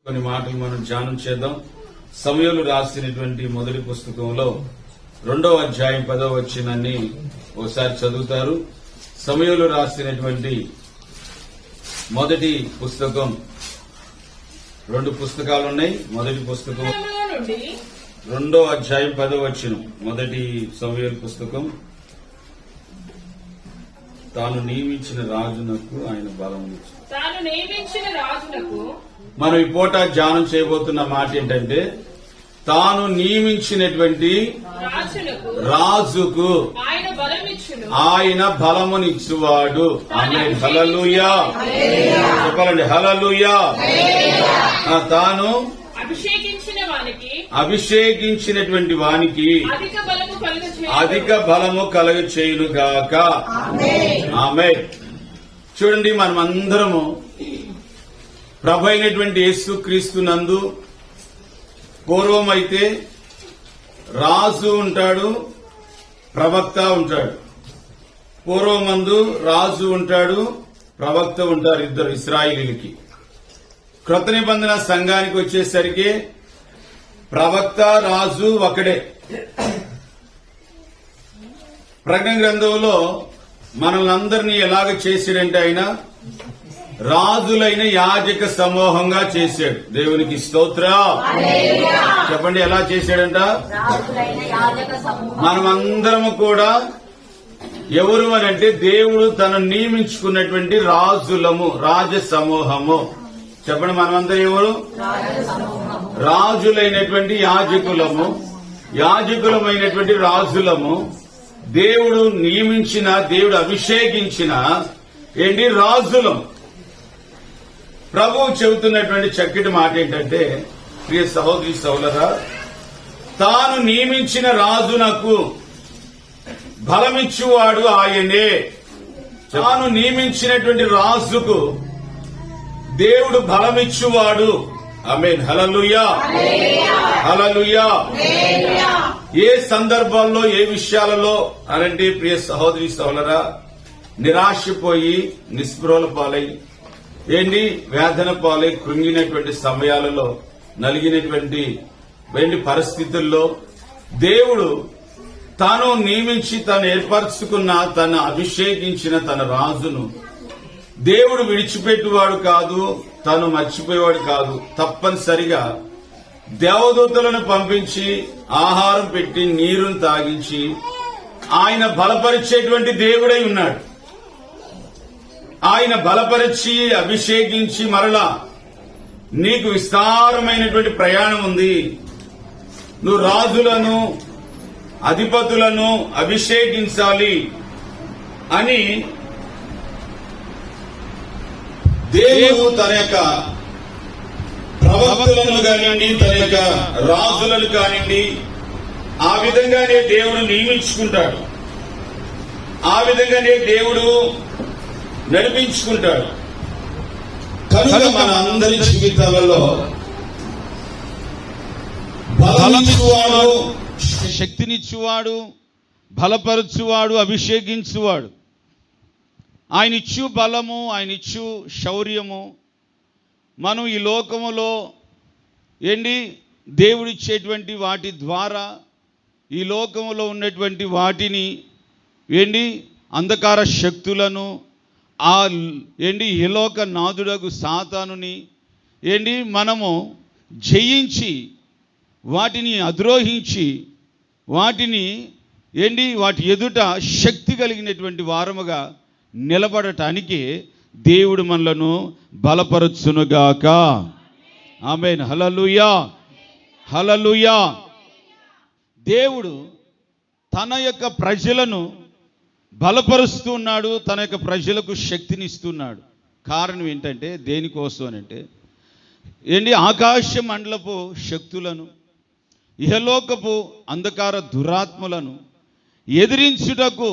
కొన్ని మాటలు మనం ధ్యానం చేద్దాం. సమూయేలు రాసినటువంటి మొదటి పుస్తకంలో 2వ అధ్యాయం 10వ వచనాన్ని ఒకసారి చదువుతారు. సమూయేలు రాసినటువంటి మొదటి పుస్తకం, 2 పుస్తకాలు ఉన్నాయి. మొదటి పుస్తకం 2వ అధ్యాయం 10వ వచనం. మొదటి సమూయేలు పుస్తకం. తాను నియమించిన రాజునకు ఆయన బలమునిచ్చు. మనం ఈ పూట ధ్యానం చేయబోతున్న మాట ఏంటంటే, తాను నియమించినటువంటి రాజుకు ఆయన బలమునిచ్చువాడు. ఆమేన్, హల్లెలూయా. చెప్పాలండి, హల్లెలూయా. తాను అభిషేకించినటువంటి వానికి అధిక బలము కలుగ చేయునుగాక. ఆమేన్. చూడండి, మనమందరము ప్రభు అయినటువంటి యేసు క్రీస్తు నందు పూర్వం అయితే రాజు ఉంటాడు, ప్రవక్త ఉంటాడు. పూర్వమందు రాజు ఉంటాడు, ప్రవక్త ఉంటారు, ఇద్దరు ఇశ్రాయేలీయులకి. క్రొత్త నిబంధన సంఘానికి వచ్చేసరికి ప్రవక్త రాజు ఒకడే. ప్రకటన గ్రంథంలో మనల్ని అందరినీ ఎలాగ చేశాడంటే, ఆయన రాజులైన యాజక సమూహంగా చేశాడు. దేవునికి స్తోత్రం. చెప్పండి, ఎలా చేశాడంట? మనమందరము కూడా ఎవరు అనంటే, దేవుడు తను నియమించుకున్నటువంటి రాజులము, రాజ సమూహము. చెప్పండి, మనమందరం ఎవరు? రాజులైనటువంటి యాజకులము, యాజకులమైనటువంటి రాజులము. దేవుడు నియమించిన, దేవుడు అభిషేకించిన ఏంటి? రాజులం. ప్రభువు చెబుతున్నటువంటి చక్కటి మాట ఏంటంటే, ప్రియ సహోదరి సహోదరా, తాను నియమించిన రాజునకు బలమిచ్చువాడు ఆయనే. తాను నియమించినటువంటి రాజుకు దేవుడు బలమిచ్చువాడు. ఆమేన్, హల్లెలూయా, హల్లెలూయా. ఏ సందర్భాల్లో, ఏ విషయాలలో అనంటే, ప్రియ సహోదరి సహోదరా, నిరాశపోయి నిస్పృహల పాలై ఏంటి వేదన పాలై కృంగినటువంటి సమయాలలో, నలిగినటువంటి పరిస్థితుల్లో దేవుడు తాను నియమించి, తాను ఏర్పరచుకున్న, తను అభిషేకించిన తన రాజును దేవుడు విడిచిపెట్టువాడు కాదు, తాను మర్చిపోయేవాడు కాదు. తప్పనిసరిగా దేవదూతలను పంపించి, ఆహారం పెట్టి, నీరును తాగించి ఆయన బలపరిచేటువంటి దేవుడై ఉన్నాడు. ఆయన బలపరిచి, అభిషేకించి, మరలా నీకు విస్తారమైనటువంటి ప్రయాణం ఉంది, నువ్వు రాజులను, అధిపతులను అభిషేకించాలి అని దేవుడు తన యొక్క ప్రవక్తలను కానివ్వండి, తన యొక్క రాజులను కానివ్వండి, ఆ విధంగానే దేవుడు నియమించుకుంటాడు, ఆ విధంగానే దేవుడు నడిపించుకుంటాడు. కనుక మన అందరి జీవితాలలో బలమిచ్చువాడు, శక్తినిచ్చువాడు, బలపరచువాడు, అభిషేకించువాడు. ఆయన ఇచ్చు బలము, ఆయన ఇచ్చు శౌర్యము. మనం ఈ లోకములో దేవుడిచ్చేటువంటి వాటి ద్వారా ఈ లోకములో ఉన్నటువంటి వాటిని అంధకార శక్తులను, ఆ ఇహలోక నాదుడగు సాతానుని మనము జయించి, వాటిని అద్రోహించి, వాటిని వాటి ఎదుట శక్తి కలిగినటువంటి వారముగా నిలబడటానికి దేవుడు మనలను బలపరచునుగాక. ఆమేన్, హల్లెలూయా, హల్లెలూయా. దేవుడు తన యొక్క ప్రజలను బలపరుస్తూ ఉన్నాడు, తన యొక్క ప్రజలకు శక్తిని ఇస్తున్నాడు. కారణం ఏంటంటే, దేనికోసం అనంటే, ఆకాశ మండలపు శక్తులను, ఇహలోకపు అంధకార దురాత్మలను ఎదిరించుటకు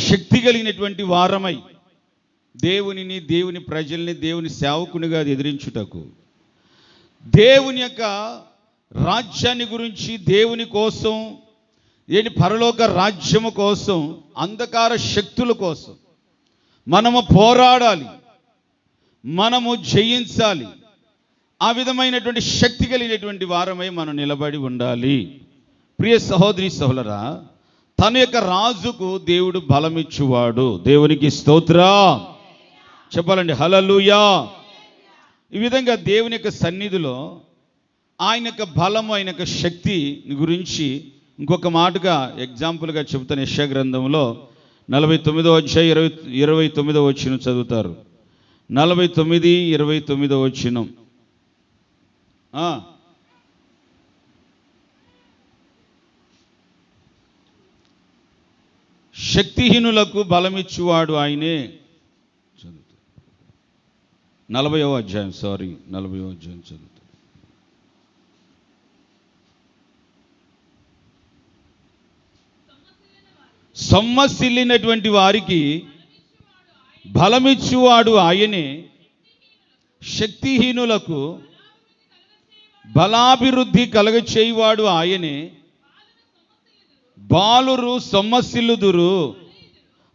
శక్తి కలిగినటువంటి వారమై, దేవునిని, దేవుని ప్రజల్ని, దేవుని సేవకునిగా ఎదిరించుటకు, దేవుని యొక్క రాజ్యాన్ని గురించి, దేవుని కోసం, పరలోక రాజ్యము కోసం, అంధకార శక్తుల కోసం మనము పోరాడాలి. మనము జయించాలి. ఆ విధమైనటువంటి శక్తి కలిగినటువంటి వారమై మనం నిలబడి ఉండాలి. ప్రియ సహోదరి సహోదరా, తన యొక్క రాజుకు దేవుడు బలమిచ్చువాడు. దేవునికి స్తోత్రం చెప్పాలండి, హల్లెలూయా. ఈ విధంగా దేవుని యొక్క సన్నిధిలో ఆయన యొక్క బలము, ఆయన యొక్క శక్తి గురించి ఇంకొక మాటగా ఎగ్జాంపుల్గా చెబుతాను. యెషయా గ్రంథంలో 49వ అధ్యాయం 29వ వచనం చదువుతారు. 49:29 వచనం. శక్తిహీనులకు బలమిచ్చువాడు ఆయనే. 40వ అధ్యాయం 40వ అధ్యాయం చదువుతారు. సొమ్మసిల్లినటువంటి వారికి బలమిచ్చువాడు ఆయనే, శక్తిహీనులకు బలాభివృద్ధి కలగచేయువాడు ఆయనే. బాలురు సొమ్మసిల్లుదురు,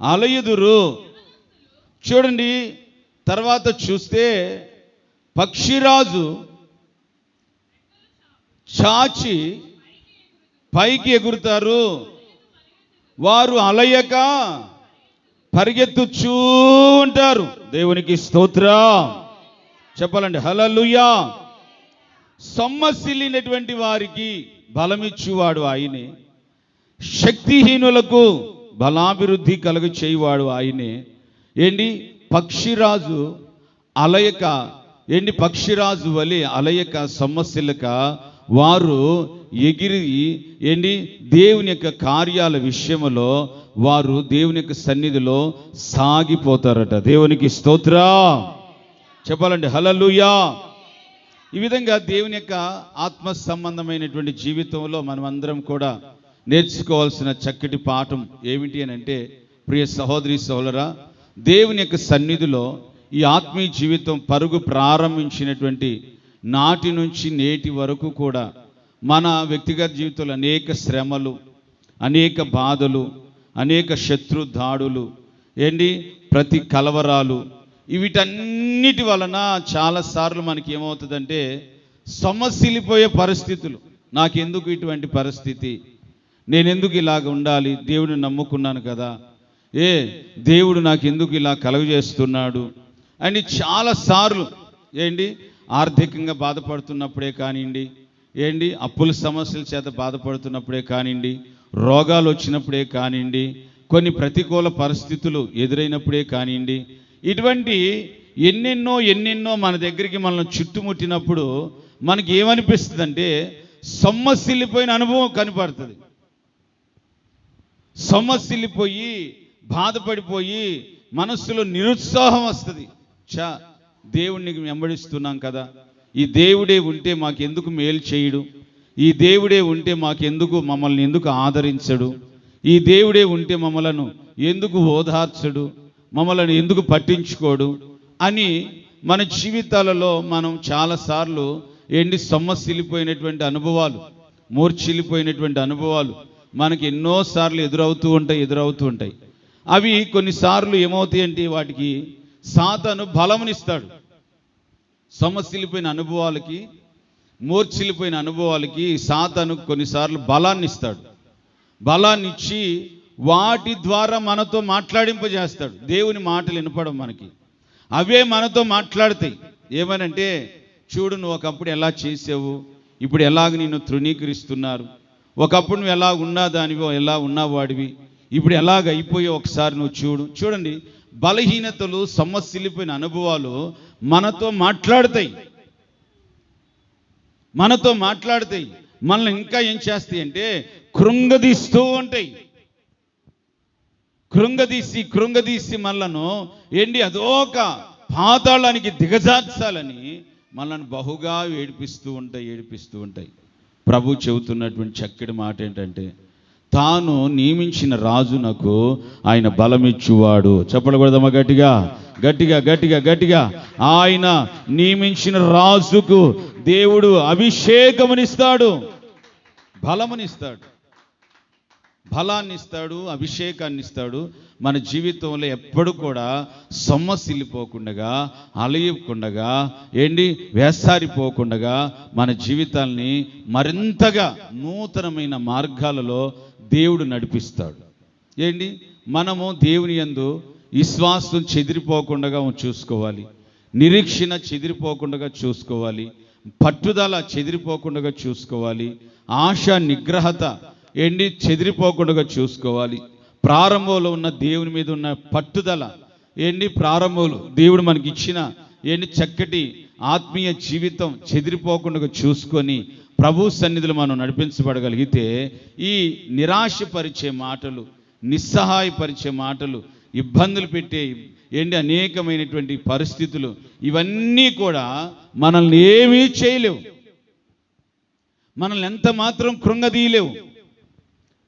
అలయుదురు. చూడండి, తర్వాత చూస్తే పక్షిరాజు చాచి పైకి ఎగురుతారు, వారు అలయక పరిగెత్తుచూ ఉంటారు. దేవునికి స్తోత్రం చెప్పాలండి, హల్లెలూయా. సొమ్మసిల్లినటువంటి వారికి బలమిచ్చువాడు ఆయనే, శక్తిహీనులకు బలాభివృద్ధి కలుగ చేయువాడు ఆయనే. ఏంటి పక్షిరాజు అలయక, పక్షిరాజు వలె అలయక సొమ్మసిల్లక వారు ఎగిరి దేవుని యొక్క కార్యాల విషయంలో వారు దేవుని యొక్క సన్నిధిలో సాగిపోతారట. దేవునికి స్తోత్రం చెప్పాలండి, హల్లెలూయా. ఈ విధంగా దేవుని యొక్క ఆత్మ సంబంధమైనటువంటి జీవితంలో మనమందరం కూడా నేర్చుకోవాల్సిన చక్కటి పాఠం ఏమిటి అని అంటే, ప్రియ సహోదరి సహోదరా, దేవుని యొక్క సన్నిధిలో ఈ ఆత్మీయ జీవితం పరుగు ప్రారంభించినటువంటి నాటి నుంచి నేటి వరకు కూడా మన వ్యక్తిగత జీవితంలో అనేక శ్రమలు, అనేక బాధలు, అనేక శత్రు దాడులు, ప్రతి కలవరాలు, వీటన్నిటి వలన చాలాసార్లు మనకి ఏమవుతుందంటే సొమ్మసిల్లిపోయే పరిస్థితులు. నాకెందుకు ఇటువంటి పరిస్థితి, నేనెందుకు ఇలాగ ఉండాలి, దేవుడిని నమ్ముకున్నాను కదా, దేవుడు నాకెందుకు ఇలా కలుగజేస్తున్నాడు అని చాలాసార్లు ఆర్థికంగా బాధపడుతున్నప్పుడే కానివ్వండి, అప్పుల సమస్యల చేత బాధపడుతున్నప్పుడే కానివ్వండి, రోగాలు వచ్చినప్పుడే కానివ్వండి, కొన్ని పరిస్థితులు ఎదురైనప్పుడే కానివ్వండి, ఇటువంటి ఎన్నెన్నో మన దగ్గరికి మనల్ని చుట్టుముట్టినప్పుడు మనకి ఏమనిపిస్తుంది అంటే సొమ్మసిల్లిపోయిన అనుభవం కనపడుతుంది. సొమ్మసిల్లిపోయి బాధపడిపోయి మనస్సులో నిరుత్సాహం వస్తుంది. దేవుణ్ణి వెంబడిస్తున్నాం కదా, ఈ దేవుడే ఉంటే మాకెందుకు మేలు చేయడు, ఈ దేవుడే ఉంటే మమ్మల్ని ఎందుకు ఆదరించడు, ఈ దేవుడే ఉంటే మమ్మలను ఎందుకు ఓదార్చడు, మమ్మల్ని ఎందుకు పట్టించుకోడు అని మన జీవితాలలో మనం చాలాసార్లు సొమ్మసిల్లిపోయినటువంటి అనుభవాలు, మూర్చిల్లిపోయినటువంటి అనుభవాలు మనకి ఎన్నోసార్లు ఎదురవుతూ ఉంటాయి. అవి కొన్నిసార్లు ఏమవుతాయంటే వాటికి సాతాను బలమునిస్తాడు. సొమ్మసిల్లిపోయిన అనుభవాలకి, మూర్చిల్లిపోయిన అనుభవాలకి సాతాను కొన్నిసార్లు బలాన్ని ఇస్తాడు. బలాన్ని ఇచ్చి వాటి ద్వారా మనతో మాట్లాడింపజేస్తాడు. దేవుని మాటలు వినపడం మనకి, అవే మనతో మాట్లాడతాయి. ఏమనంటే, చూడు నువ్వు ఒకప్పుడు ఎలా చేసావు, ఇప్పుడు ఎలాగ నిన్ను తృణీకరిస్తున్నారు, ఒకప్పుడు నువ్వు ఎలా ఉన్నదానివో, ఎలా ఉన్నవాడివి, ఇప్పుడు ఎలాగ అయిపోయావు, ఒకసారి నువ్వు చూడండి. బలహీనతలు, సొమ్మసిల్లిపోయిన అనుభవాలు మనతో మాట్లాడతాయి. మనల్ని ఇంకా ఏం చేస్తాయి అంటే కృంగదీస్తూ ఉంటాయి. కృంగదీసి మనలను అదొక పాతాళానికి దిగజార్చాలని మనల్ని బహుగా ఏడిపిస్తూ ఉంటాయి. ప్రభు చెబుతున్నటువంటి చక్కటి మాట ఏంటంటే, తాను నియమించిన రాజునకు ఆయన బలమిచ్చువాడు. చెప్పకూడదమ్మా గట్టిగా. ఆయన నియమించిన రాజుకు దేవుడు అభిషేకమునిస్తాడు, బలమునిస్తాడు. బలాన్ని ఇస్తాడు, అభిషేకాన్ని ఇస్తాడు. మన జీవితంలో ఎప్పుడు కూడా సొమ్మసిల్లిపోకుండా, అలయకుండగా, వేసారిపోకుండా మన జీవితాల్ని మరింతగా నూతనమైన మార్గాలలో దేవుడు నడిపిస్తాడు. మనము దేవుని యందు విశ్వాసం చెదిరిపోకుండా చూసుకోవాలి, నిరీక్షణ చెదిరిపోకుండా చూసుకోవాలి, పట్టుదల చెదిరిపోకుండా చూసుకోవాలి, ఆశ నిగ్రహత చెదిరిపోకుండా చూసుకోవాలి. ప్రారంభంలో ఉన్న దేవుని మీద ఉన్న పట్టుదల ప్రారంభంలో దేవుడు మనకి ఇచ్చిన చక్కటి ఆత్మీయ జీవితం చెదిరిపోకుండా చూసుకొని ప్రభు సన్నిధిలో మనం నడిపించబడగలిగితే ఈ నిరాశపరిచే మాటలు, నిస్సహాయపరిచే మాటలు, ఇబ్బందులు పెట్టే అనేకమైనటువంటి పరిస్థితులు, ఇవన్నీ కూడా మనల్ని ఏమీ చేయలేవు, మనల్ని ఎంత మాత్రం కృంగదీయలేవు.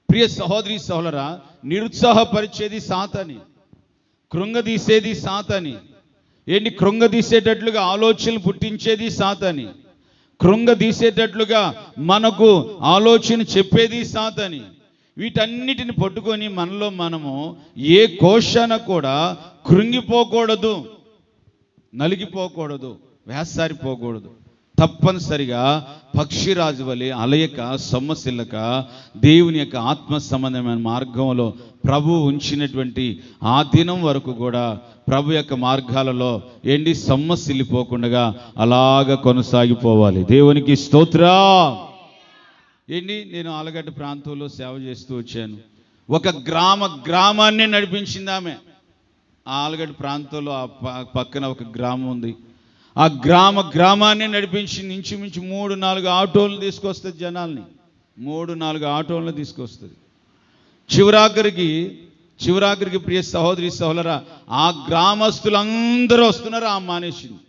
ప్రియ సహోదరి సహోదరా, నిరుత్సాహపరిచేది సాతాని, కృంగదీసేది సాతాని, కృంగదీసేటట్లుగా ఆలోచనలు పుట్టించేది సాతాని, కృంగదీసేటట్లుగా మనకు ఆలోచన చెప్పేది సాతాని. వీటన్నిటిని పట్టుకొని మనలో మనము ఏ కోశాన కూడా కృంగిపోకూడదు, నలిగిపోకూడదు, వేసారిపోకూడదు. తప్పనిసరిగా పక్షిరాజు వలె అలయక సొమ్మసిల్లక దేవుని యొక్క ఆత్మ సంబంధమైన మార్గంలో ప్రభు ఉంచినటువంటి ఆ దినం వరకు కూడా ప్రభు యొక్క మార్గాలలో సొమ్మసిల్లిపోకుండా అలాగ కొనసాగిపోవాలి. దేవునికి స్తోత్రం. నేను ఆలగడ్డ ప్రాంతంలో సేవ చేస్తూ వచ్చాను. ఒక గ్రామాన్ని నడిపించింది ఆమె. ఆ ఆలగడ్డ ప్రాంతంలో ఆ పక్కన ఒక గ్రామం ఉంది. ఆ గ్రామాన్ని నడిపించి ఇంచుమించు 3-4 ఆటోలను తీసుకొస్తుంది, జనాల్ని 3-4 ఆటోలను తీసుకొస్తుంది. చివరాఖరికి ప్రియ సహోదరి సహోదరా, ఆ గ్రామస్తులందరూ వస్తున్నారు, ఆ మానేసింది.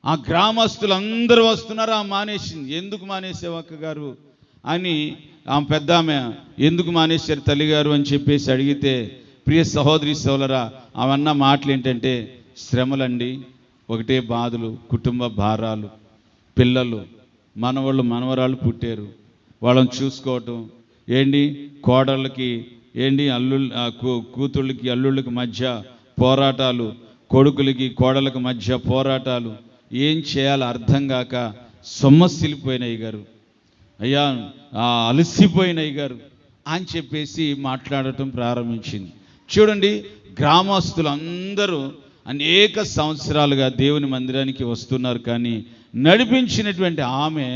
ఆ గ్రామస్తులందరూ వస్తున్నారు, ఆ మానేసింది. ఎందుకు మానేసావు అక్క గారు అని ఆ పెద్ద ఆమె, ఎందుకు మానేశారు తల్లిగారు అని చెప్పేసి అడిగితే, ప్రియ సహోదరి సహోదరా, అవన్న మాటలు ఏంటంటే, శ్రమలండి, ఒకటే బాధలు, కుటుంబ భారాలు, పిల్లలు, మనవాళ్ళు మనవరాళ్ళు పుట్టారు, వాళ్ళని చూసుకోవటం, కోడళ్ళకి కూతుళ్ళకి అల్లుళ్ళకి మధ్య పోరాటాలు, కొడుకులకి కోడళ్ళకి మధ్య పోరాటాలు, ఏం చేయాలో అర్థం కాక సొమ్మసిల్లిపోయినాయి గారు, అయ్యా అలసిపోయినాయి గారు అని చెప్పేసి మాట్లాడటం ప్రారంభించింది. చూడండి, గ్రామస్తులందరూ అనేక సంవత్సరాలుగా దేవుని మందిరానికి వస్తున్నారు, కానీ నడిపించినటువంటి ఆమె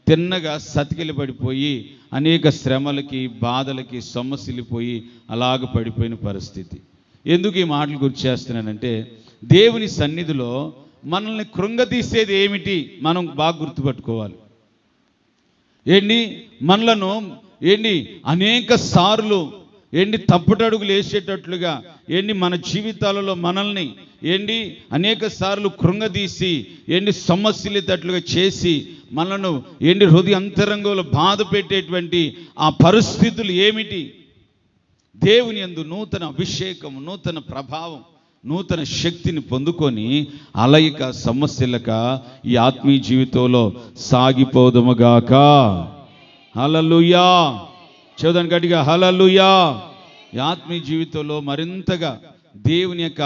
తిన్నగా సతికిలి పడిపోయి అనేక శ్రమలకి, బాధలకి సొమ్మసిల్లిపోయి అలాగ పడిపోయిన పరిస్థితి. ఎందుకు ఈ మాటలు గుర్తు చేస్తున్నానంటే, దేవుని సన్నిధిలో మనల్ని కృంగతీసేది ఏమిటి మనం బాగా గుర్తుపట్టుకోవాలి. మనలను అనేక సార్లు తప్పుటడుగులు వేసేటట్లుగా మన జీవితాలలో మనల్ని అనేక సార్లు కృంగదీసి సొమ్మసిల్లేటట్లుగా చేసి మనను హృదయ అంతరంగంలో బాధ పెట్టేటువంటి ఆ పరిస్థితులు ఏమిటి? దేవుని యందు నూతన అభిషేకం, నూతన ప్రభావం, నూతన శక్తిని పొందుకొని అలయిక సొమ్మసిల్లక ఈ ఆత్మీయ జీవితంలో సాగిపోదుముగాక. హల్లెలూయా. చదువుదాం గట్టిగా, హల్లెలూయా. ఈ ఆత్మీయ జీవితంలో మరింతగా దేవుని యొక్క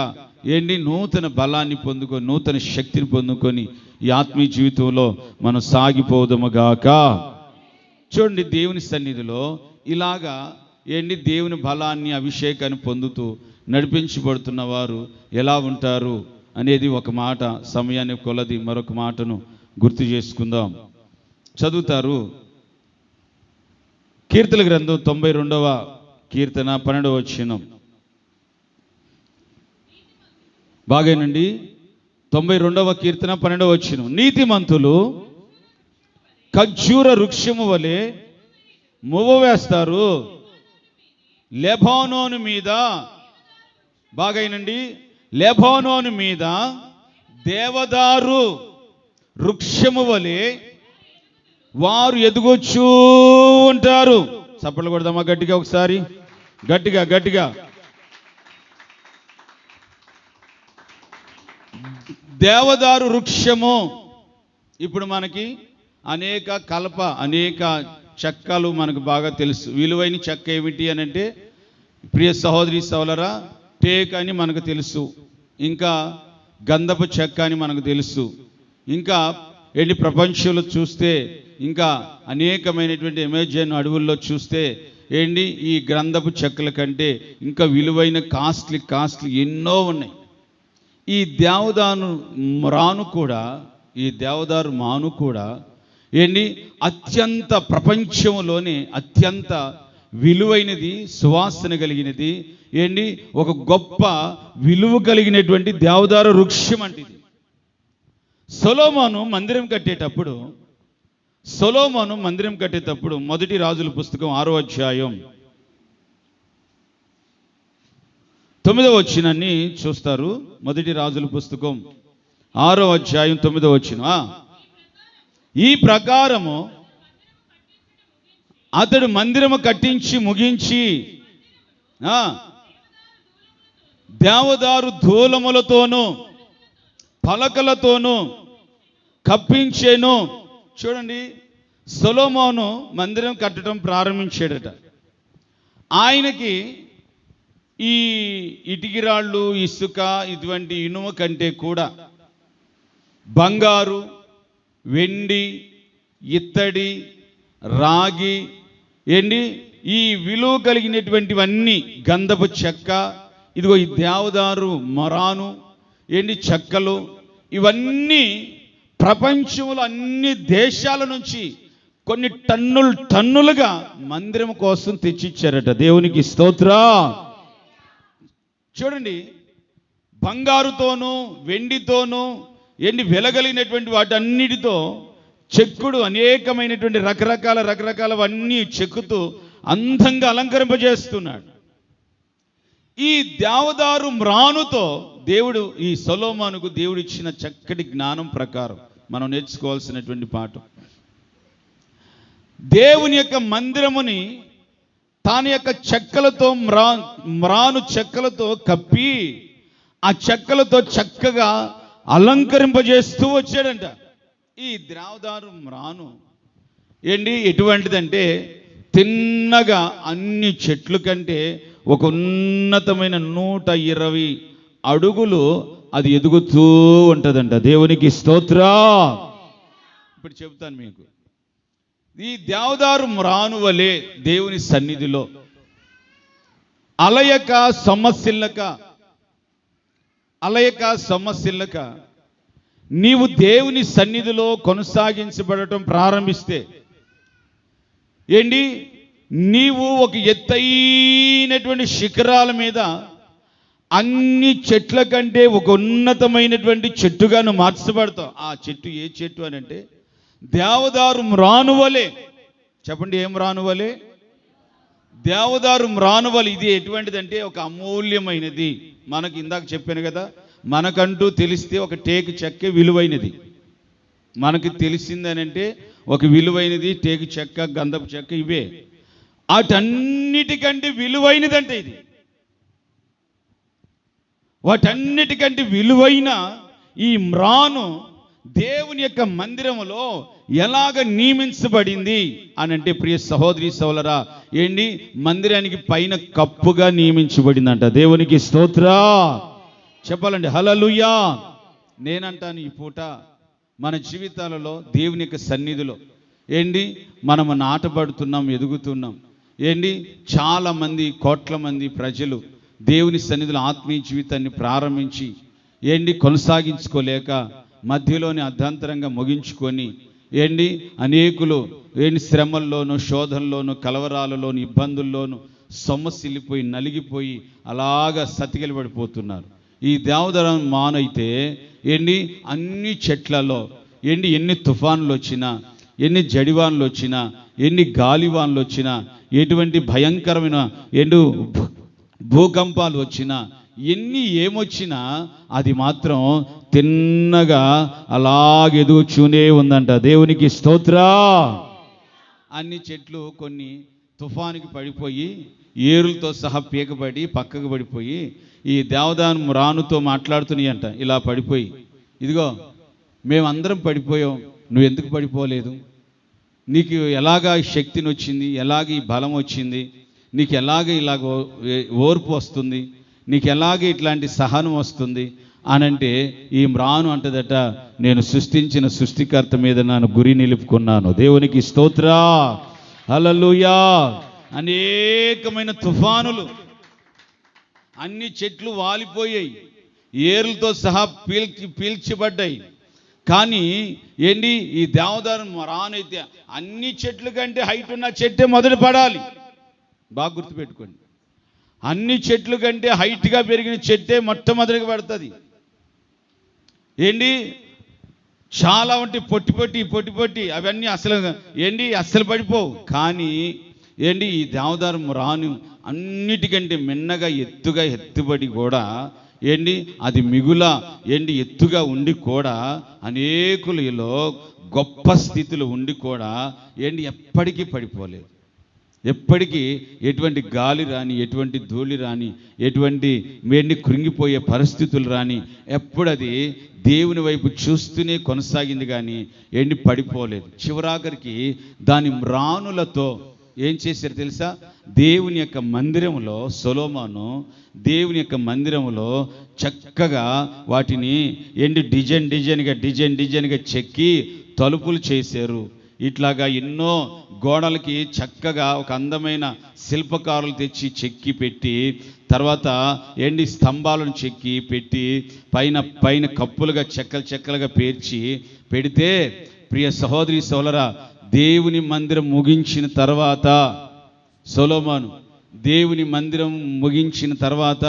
నూతన బలాన్ని పొందుకొని, నూతన శక్తిని పొందుకొని ఈ ఆత్మీయ జీవితంలో మనం సాగిపోదుముగాక. చూడండి, దేవుని సన్నిధిలో ఇలాగా దేవుని బలాన్ని, అభిషేకాన్ని పొందుతూ నడిపించబడుతున్న వారు ఎలా ఉంటారు అనేది ఒక మాట, సమయాన్ని కొలది మరొక మాటను గుర్తు చేసుకుందాం. చదువుతారు కీర్తన గ్రంథం 92వ కీర్తన 12వ వచనం. బాగేనండి. 92వ కీర్తన 12వ వచనం. నీతిమంతులు ఖర్జూర వృక్షము వలె మువ్వ వేస్తారు, లెబానోను మీద, బాగైనండి, లెబానోను మీద దేవదారు వృక్షము వలె వారు ఎదుగొచ్చు ఉంటారు. చప్పట్లు కొడదామా గట్టిగా ఒకసారి, గట్టిగా గట్టిగా. దేవదారు వృక్షము. ఇప్పుడు మనకి అనేక కలప, అనేక చెక్కలు మనకు బాగా తెలుసు. విలువైన చెక్క ఏమిటి అని అంటే ప్రియ సహోదరి సోదరా, టేక్ అని మనకు తెలుసు, ఇంకా గంధపు చెక్క అని మనకు తెలుసు, ఇంకా ప్రపంచంలో చూస్తే ఇంకా అనేకమైనటువంటి అమెజాన్ అడవుల్లో చూస్తే ఈ గ్రంథపు చెక్కల కంటే ఇంకా విలువైన కాస్ట్లీ ఎన్నో ఉన్నాయి. ఈ దేవదారు మాను కూడా అత్యంత ప్రపంచంలోనే అత్యంత విలువైనది, సువాసన కలిగినది, ఒక గొప్ప విలువ కలిగినటువంటి దేవదారు వృక్షం అంటే ఇది. సొలొమోను మందిరం కట్టేటప్పుడు మొదటి రాజుల పుస్తకం 6వ అధ్యాయం 9వ వచనాన్ని చూస్తారు. మొదటి రాజుల పుస్తకం 6వ అధ్యాయం 9వ వచనం. ఈ ప్రకారము అతడు మందిరము కట్టించి ముగించి దేవదారు ధూలములతోనూ పలకలతోనూ కప్పించేను. చూడండి, సొలొమోను మందిరం కట్టడం ప్రారంభించాడట. ఆయనకి ఈ ఇటికిరాళ్ళు, ఇసుక, ఇటువంటి ఇనుమ కంటే కూడా బంగారు, వెండి, ఇత్తడి, రాగి, ఈ విలువ కలిగినటువంటివన్నీ, గంధపు చెక్క, ఇదిగో ఈ దేవదారు మరాను, చెక్కలు, ఇవన్నీ ప్రపంచంలో అన్ని దేశాల నుంచి కొన్ని టన్నులుగా మందిరం కోసం తెచ్చిచ్చారట. దేవునికి స్తోత్రం. చూడండి, బంగారుతోనూ వెండితోనూ వెలగలిగినటువంటి వాటన్నిటితో చెక్కుడు అనేకమైనటువంటి రకరకాలవన్నీ చెక్కుతూ అందంగా అలంకరింపజేస్తున్నాడు. ఈ దేవదారు మ్రానుతో దేవుడు ఈ సొలొమోనుకు దేవుడు ఇచ్చిన చక్కటి జ్ఞానం ప్రకారం మనం నేర్చుకోవాల్సినటువంటి పాఠం, దేవుని యొక్క మందిరముని తాని యొక్క చెక్కలతో మ్రాను చెక్కలతో కప్పి ఆ చెక్కలతో చక్కగా అలంకరింపజేస్తూ వచ్చాడంట. ఈ దేవదారు మ్రాను ఎటువంటిదంటే తిన్నగా అన్ని చెట్ల కంటే ఒక ఉన్నతమైన 120 అడుగులు అది ఎదుగుతూ ఉంటుందంట. దేవునికి స్తోత్రం. ఇప్పుడు చెబుతాను మీకు, ఈ దేవదారు మ్రాను వలె దేవుని సన్నిధిలో అలయక సొమ్మసిల్లక నీవు దేవుని సన్నిధిలో కొనసాగించబడటం ప్రారంభిస్తే నీవు ఒక ఎత్తైనటువంటి శిఖరాల మీద అన్ని చెట్ల కంటే ఒక ఉన్నతమైనటువంటి చెట్టుగా నువ్వు మార్చబడతావు. ఆ చెట్టు ఏ చెట్టు అని అంటే దేవదారు మ్రాను వలె. చెప్పండి, ఏం మ్రాను వలె? దేవదారు మ్రాను వలె. ఇది ఎటువంటిదంటే ఒక అమూల్యమైనది. మనకి ఇందాక చెప్పాను కదా, మనకంటూ తెలిస్తే ఒక టేకు చెక్క విలువైనది. మనకి తెలిసిందనంటే ఒక విలువైనది టేకు చెక్క, గంధపు చెక్క, ఇవే. వాటన్నిటికంటే విలువైనదంటే ఇది. వాటన్నిటికంటే విలువైన ఈ మ్రాను దేవుని యొక్క మందిరములో ఎలాగ నియమించబడింది అని అంటే, ప్రియ సహోదరి సోదరా, మందిరానికి పైన కప్పుగా నియమించబడిందంట. దేవునికి స్తోత్రం చెప్పాలండి. హల్లెలూయా. నేనంటాను, ఈ పూట మన జీవితాలలో దేవుని యొక్క సన్నిధిలో మనము నాటబడుతున్నాం, ఎదుగుతున్నాం. చాలా మంది, కోట్ల మంది ప్రజలు దేవుని సన్నిధిలో ఆత్మీయ జీవితాన్ని ప్రారంభించి కొనసాగించుకోలేక మధ్యలోనే అర్ధాంతరంగా ముగించుకొని అనేకులు శ్రమల్లోనూ, శోధనలోను, కలవరాలలోను, ఇబ్బందుల్లోనూ సొమ్మసిల్లిపోయి నలిగిపోయి అలాగా సతికిలబడిపోతున్నారు. ఈ దేవదారు మానైతే అన్ని చెట్లలో ఎన్ని తుఫాన్లు వచ్చినా, ఎన్ని జడివాన్లు వచ్చినా, ఎన్ని గాలివాన్లు వచ్చినా, ఎటువంటి భయంకరమైన భూకంపాలు వచ్చినా, ఏమొచ్చినా అది మాత్రం తిన్నగా అలాగెదుగుచూనే ఉందంట. దేవునికి స్తోత్రం. అన్ని చెట్లు కొన్ని తుఫానుకి పడిపోయి ఏరులతో సహా పీకబడి పక్కకు పడిపోయి ఈ దేవదారు మ్రానుతో మాట్లాడుతున్నాయి అంట. ఇలా పడిపోయి, ఇదిగో మేమందరం పడిపోయాం, నువ్వెందుకు పడిపోలేదు? నీకు ఎలాగా ఈ శక్తిని వచ్చింది, ఎలాగ ఈ బలం వచ్చింది, నీకు ఎలాగ ఇలాగ ఓర్పు వస్తుంది, నీకు ఎలాగ ఇట్లాంటి సహనం వస్తుంది అనంటే ఈ మ్రాను అంటదట, నేను సృష్టించిన సృష్టికర్త మీద నేను గురి నిలుపుకున్నాను. దేవునికి స్తోత్రా, హల్లెలూయా. అనేకమైన తుఫానులు, అన్ని చెట్లు వాలిపోయాయి, ఏర్లతో సహా పీల్చబడ్డాయి. కానీ ఏంటి, ఈ దేవదారు మ్రానైతే అన్ని చెట్ల కంటే హైట్ ఉన్న చెట్టే మొదట పడాలి. బాగా గుర్తుపెట్టుకోండి, అన్ని చెట్ల కంటే హైట్గా పెరిగిన చెట్టే మొట్టమొదటిగా పడుతుంది. ఏంటి, చాలా ఉంటే పొట్టి అవన్నీ అస్సలు పడిపోవు. కానీ ఏంటి, ఈ దేవదారు మ్రాను అన్నిటికంటే మిన్నగా ఎత్తుగా ఎత్తుబడి కూడా ఏంటి, అది మిగుల ఎత్తుగా ఉండి కూడా అనేకులలో గొప్ప స్థితిలో ఉండి కూడా ఎప్పటికీ పడిపోలేదు. ఎప్పటికీ ఎటువంటి గాలి రాని, ఎటువంటి ధూళి రాని, ఎటువంటి కృంగిపోయే పరిస్థితులు రాని, ఎప్పుడు అది దేవుని వైపు చూస్తూనే కొనసాగింది, కానీ పడిపోలేదు. చివరాఖరికి దాని మ్రానులతో ఏం చేశారు తెలుసా? దేవుని యొక్క మందిరంలో సొలొమోను దేవుని యొక్క మందిరంలో చక్కగా వాటిని డిజైన్గా చెక్కి తలుపులు చేశారు. ఇట్లాగా ఎన్నో గోడలకి చక్కగా ఒక అందమైన శిల్పకారులు తెచ్చి చెక్కి పెట్టి, తర్వాత స్తంభాలను చెక్కి పెట్టి పైన కప్పులుగా చెక్కలుగా పేర్చి పెడితే, ప్రియ సహోదరి సోదరా, దేవుని మందిరం ముగించిన తర్వాత సొలొమోను దేవుని మందిరం ముగించిన తర్వాత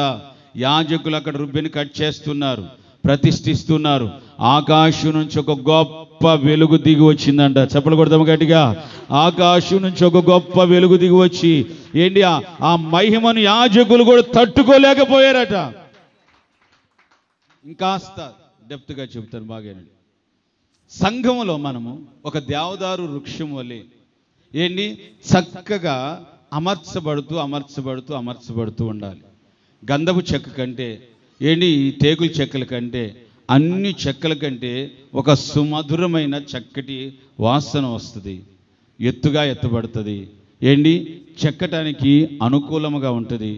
యాజకులు అక్కడ రుబ్బెని కట్ చేస్తున్నారు, ప్రతిష్ఠిస్తున్నారు. ఆకాశం నుంచి ఒక గొప్ప వెలుగు దిగి వచ్చిందంట. చెప్పలు కొడదాము గట్టిగా. ఆకాశం నుంచి ఒక గొప్ప వెలుగు దిగి వచ్చి ఆ మహిమను యాజకులు కూడా తట్టుకోలేకపోయారట. ఇంకాస్త డెప్త్గా చెబుతాను బాగానండి. సంఘంలో మనము ఒక దేవదారు వృక్షం వలె చక్కగా అమర్చబడుతూ ఉండాలి. గంధపు చెక్క కంటే ఈ టేకుల చెక్కల కంటే, అన్ని చెక్కల కంటే ఒక సుమధురమైన చక్కటి వాసన వస్తుంది, ఎత్తుగా ఎత్తబడుతుంది, చెక్కటానికి అనుకూలముగా ఉంటుంది,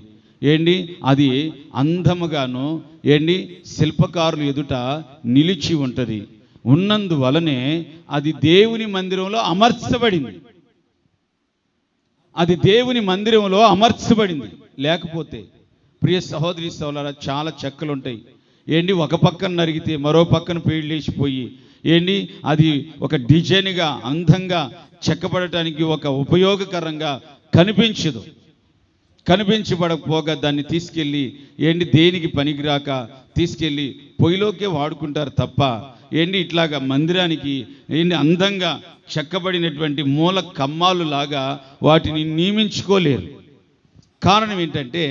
అది అందముగాను శిల్పకారులు ఎదుట నిలిచి ఉంటుంది. ఉన్నందువలనే అది దేవుని మందిరంలో అమర్చబడింది. లేకపోతే ప్రియ సహోదరి సోదరులారా, చాలా చెక్కలు ఉంటాయి. ఒక పక్కన నరిగితే మరో పక్కన పేర్లేసిపోయి అది ఒక డిజైన్గా అందంగా చెక్కబడటానికి ఒక ఉపయోగకరంగా కనిపించబడకపోగా దాన్ని తీసుకెళ్ళి దేనికి పనికిరాక తీసుకెళ్ళి పొయ్యిలోకే వాడుకుంటారు తప్ప ఇట్లాగా మందిరానికి అందంగా చెక్కబడినటువంటి మూల కమ్మాలు లాగా వాటిని నియమించుకోలేరు. కారణం ఏంటంటే,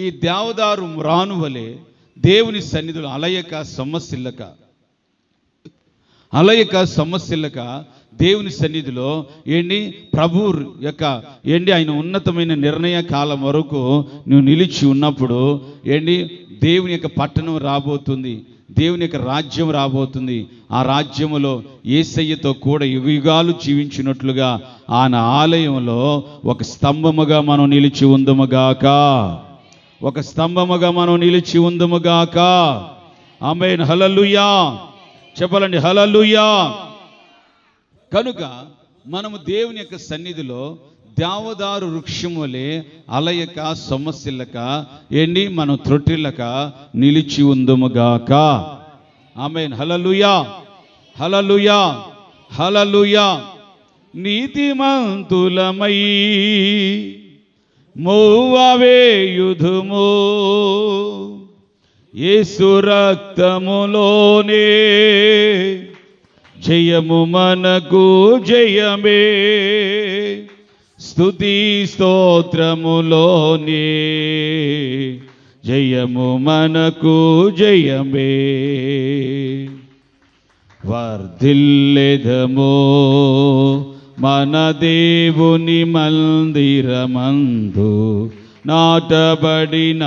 ఈ దేవదారు మ్రాను వలె దేవుని సన్నిధిలో అలయక సొమ్మసిల్లక దేవుని సన్నిధిలో ప్రభు యొక్క ఆయన ఉన్నతమైన నిర్ణయ కాలం వరకు నువ్వు నిలిచి ఉన్నప్పుడు దేవుని యొక్క పట్టణం రాబోతుంది, దేవుని యొక్క రాజ్యం రాబోతుంది. ఆ రాజ్యములో యేసయ్యతో కూడా యుగాలు జీవించినట్లుగా ఆయన ఆలయంలో ఒక స్తంభముగా మనం నిలిచి ఉందుముగాక. ఆమేన్, హల్లెలూయా. చెప్పాలండి, హల్లెలూయా. కనుక మనము దేవుని యొక్క సన్నిధిలో దేవదారు వృక్షములే అలయక సొమ్మసిల్లక మనం త్రొట్టిల్లక నిలిచి ఉందుముగాక. ఆమేన్, హల్లెలూయా, హల్లెలూయా, హల్లెలూయా. నీతిమంతులమై మోవవేయుదుము యేసు రక్తములోనే, జయము మనకు జయమే, స్తుతి స్తోత్రములోనే జయము మనకు జయమే. వర్ధిల్లెదము మన దేవుని మందిరమందు నాటబడిన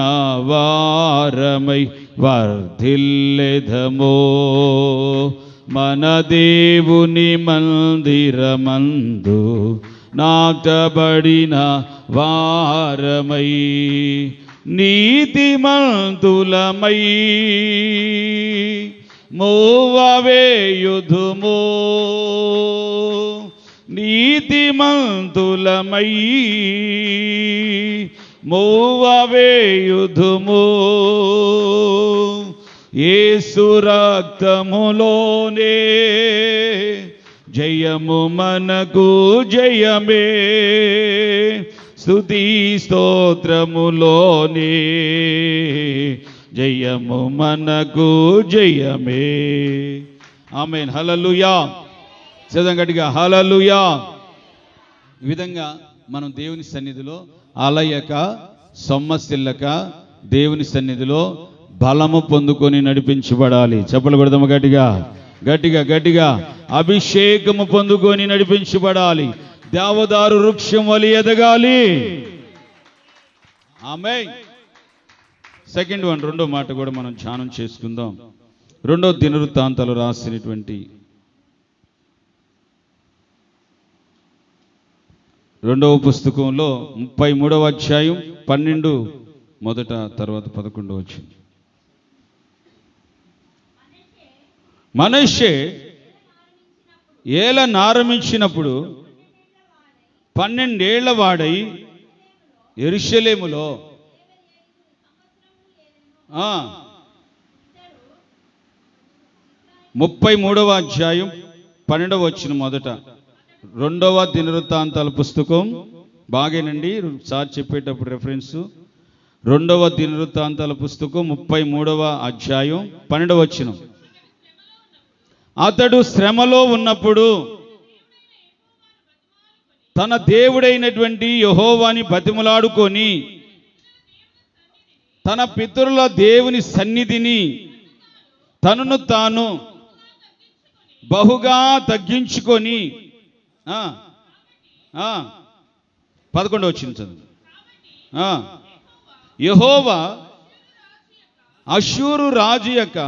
వారమై, వర్ధిల్లెదము మన దేవుని మందిరమందు నాటబడిన వారమై నీతిమంతులమై మోవవేయుధుమో నీతిమంతులమై మోవవేయుధుమో యేసు రక్తములోనే జయము మనకు జయమే స్తుతి స్తోత్రములోనే జయము మనకు జయమే. ఆమేన్. హల్లెలూయా. చదవండి గట్టిగా, హల్లెలూయా. ఈ విధంగా మనం దేవుని సన్నిధిలో అలయక సొమ్మసిల్లక దేవుని సన్నిధిలో బలము పొందుకొని నడిపించబడాలి. చెప్పలు కొడదాము గట్టిగా, గట్టిగా గట్టిగా. అభిషేకము పొందుకొని నడిపించబడాలి. దేవదారు వృక్షం వలె ఎదగాలి. ఆమేన్. సెకండ్ వన్, రెండో మాట కూడా మనం ధ్యానం చేసుకుందాం. రెండో దినవృత్తాంతాలు రాసినటువంటి రెండవ పుస్తకంలో 33వ అధ్యాయం 12 మొదట తర్వాత 11 వచ్చింది. మనష్షే ఏలనారంభించినప్పుడు 12 ఏళ్ల వాడై యెరూషలేములో 33వ అధ్యాయం 12వ వచనం మొదట. రెండవ దినవృత్తాంతాల పుస్తకం బాగేనండి, సార్ చెప్పేటప్పుడు రెఫరెన్స్. రెండవ దినవృత్తాంతాల పుస్తకం 33వ అధ్యాయం 12వ వచనం. అతడు శ్రమలో ఉన్నప్పుడు తన దేవుడైనటువంటి యెహోవాని బతిమలాడుకొని తన పితరుల దేవుని సన్నిధిని తనను తాను బహుగా తగ్గించుకొని 11 వచ్చింది చదువు. యెహోవా అష్షూరు రాజు యొక్క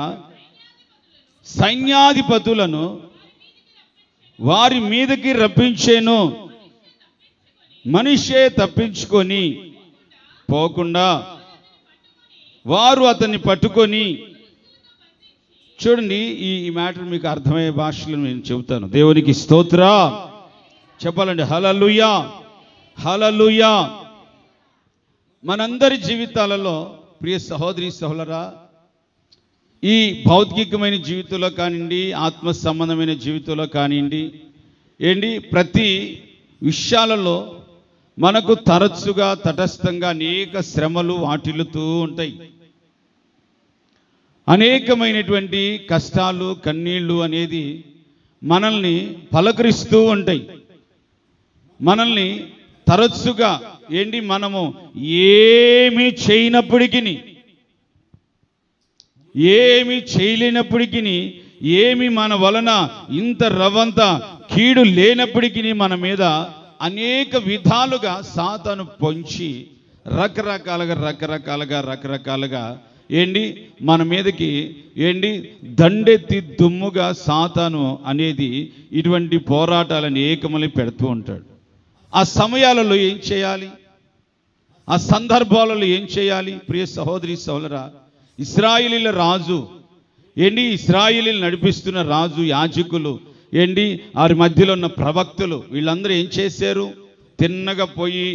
సైన్యాధిపతులను వారి మీదకి రప్పించేను. మనిషే తప్పించుకొని పోకుండా వారు అతన్ని పట్టుకొని, చూడండి ఈ మ్యాటర్ మీకు అర్థమయ్యే భాషలో నేను చెబుతాను. దేవునికి స్తోత్ర చెప్పాలండి. హల్లెలూయా, హల్లెలూయా. మనందరి జీవితాలలో ప్రియ సహోదరి సహోదరా, ఈ భౌతికమైన జీవితంలో కానివ్వండి, ఆత్మ సంబంధమైన జీవితంలో కానివ్వండి, ప్రతి విషయాలలో మనకు తరచుగా తటస్థంగా అనేక శ్రమలు వాటిల్లుతూ ఉంటాయి. అనేకమైనటువంటి కష్టాలు కన్నీళ్ళు అనేది మనల్ని పలకరిస్తూ ఉంటాయి. మనల్ని తరచుగా మనము ఏమీ చేయలేనప్పటికీ, ఏమి మన వలన ఇంత రవంత కీడు లేనప్పటికీ మన మీద అనేక విధాలుగా సాతాను పొంచి రకరకాలుగా మన మీదకి దండెత్తి దుమ్ముగా సాతాను అనేది ఇటువంటి పోరాటాలను ఏకమని పెడుతూ ఉంటాడు. ఆ సమయాలలో ఏం చేయాలి? ఆ సందర్భాలలో ఏం చేయాలి? ప్రియ సహోదరి సహోదరా, ఇశ్రాయేలీల రాజు ఇశ్రాయేలీలు నడిపిస్తున్న రాజు, యాజకులు వారి మధ్యలో ఉన్న ప్రవక్తలు, వీళ్ళందరూ ఏం చేశారు? తిన్నగా పోయి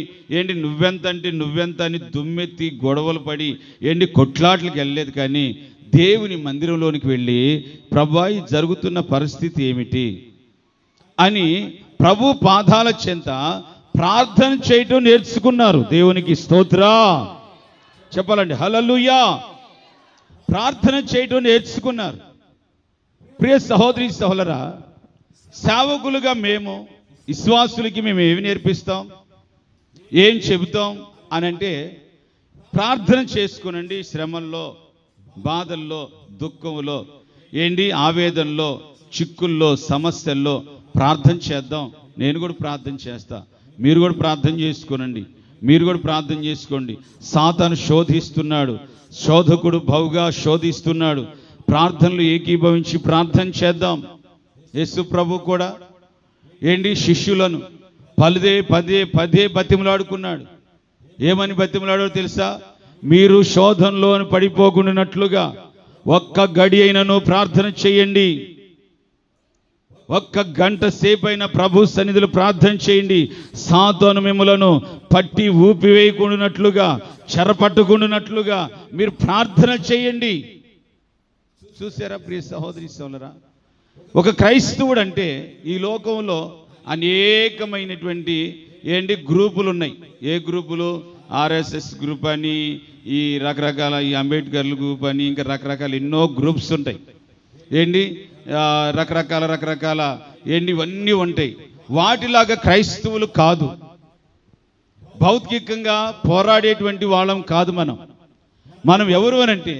నువ్వెంత అంటే నువ్వెంత అని దుమ్మెత్తి గొడవలు పడి కొట్లాట్లకి వెళ్ళలేదు. కానీ దేవుని మందిరంలోనికి వెళ్ళి ప్రభువా జరుగుతున్న పరిస్థితి ఏమిటి అని ప్రభు పాదాల చెంత ప్రార్థన చేయటం నేర్చుకున్నారు. దేవునికి స్తోత్ర చెప్పాలండి. హల్లెలూయా. ప్రార్థన చేయటం నేర్చుకున్నారు. ప్రియ సహోదరి సహోదరా, సేవకులుగా మేము, విశ్వాసులకి మేము ఏమి నేర్పిస్తాం, ఏం చెబుతాం అని అంటే, ప్రార్థన చేసుకునండి. శ్రమల్లో, బాధల్లో, దుఃఖంలో, ఆవేదనలో, చిక్కుల్లో, సమస్యల్లో ప్రార్థన చేద్దాం. నేను కూడా ప్రార్థన చేస్తా, మీరు కూడా ప్రార్థన చేసుకోనండి, మీరు కూడా ప్రార్థన చేసుకోండి. సాతాను శోధిస్తున్నాడు, శోధకుడు బహుగా శోధిస్తున్నాడు. ప్రార్థనలు ఏకీభవించి ప్రార్థన చేద్దాం. యేసు ప్రభు కూడా శిష్యులను పదే బతిమలాడుకున్నాడు. ఏమని బతిమలాడో తెలుసా? మీరు శోధనలో పడిపోకుండానట్లుగా ఒక్క గడి అయినను ప్రార్థన చేయండి. ఒక్క గంట సేపైన ప్రభు సన్నిధిలో ప్రార్థన చేయండి. సాతాను మిమ్ములను పట్టి ఊపివేయకుండానట్లుగా, చెరపట్టుకుండానట్లుగా మీరు ప్రార్థన చేయండి. చూసారా ప్రియ సహోదరి సోదరా? ఒక క్రైస్తవుడు అంటే ఈ లోకంలో అనేకమైనటువంటి గ్రూపులు ఉన్నాయి. ఏ గ్రూపులు? RSS గ్రూప్ అని, ఈ రకరకాల ఈ అంబేద్కర్ల గ్రూప్ అని, ఇంకా రకరకాల ఎన్నో గ్రూప్స్ ఉంటాయి. రకరకాల ఇవన్నీ ఉంటాయి. వాటిలాగా క్రైస్తవులు కాదు. భౌతికంగా పోరాడేటువంటి వాళ్ళం కాదు. మనం ఎవరు అనంటే,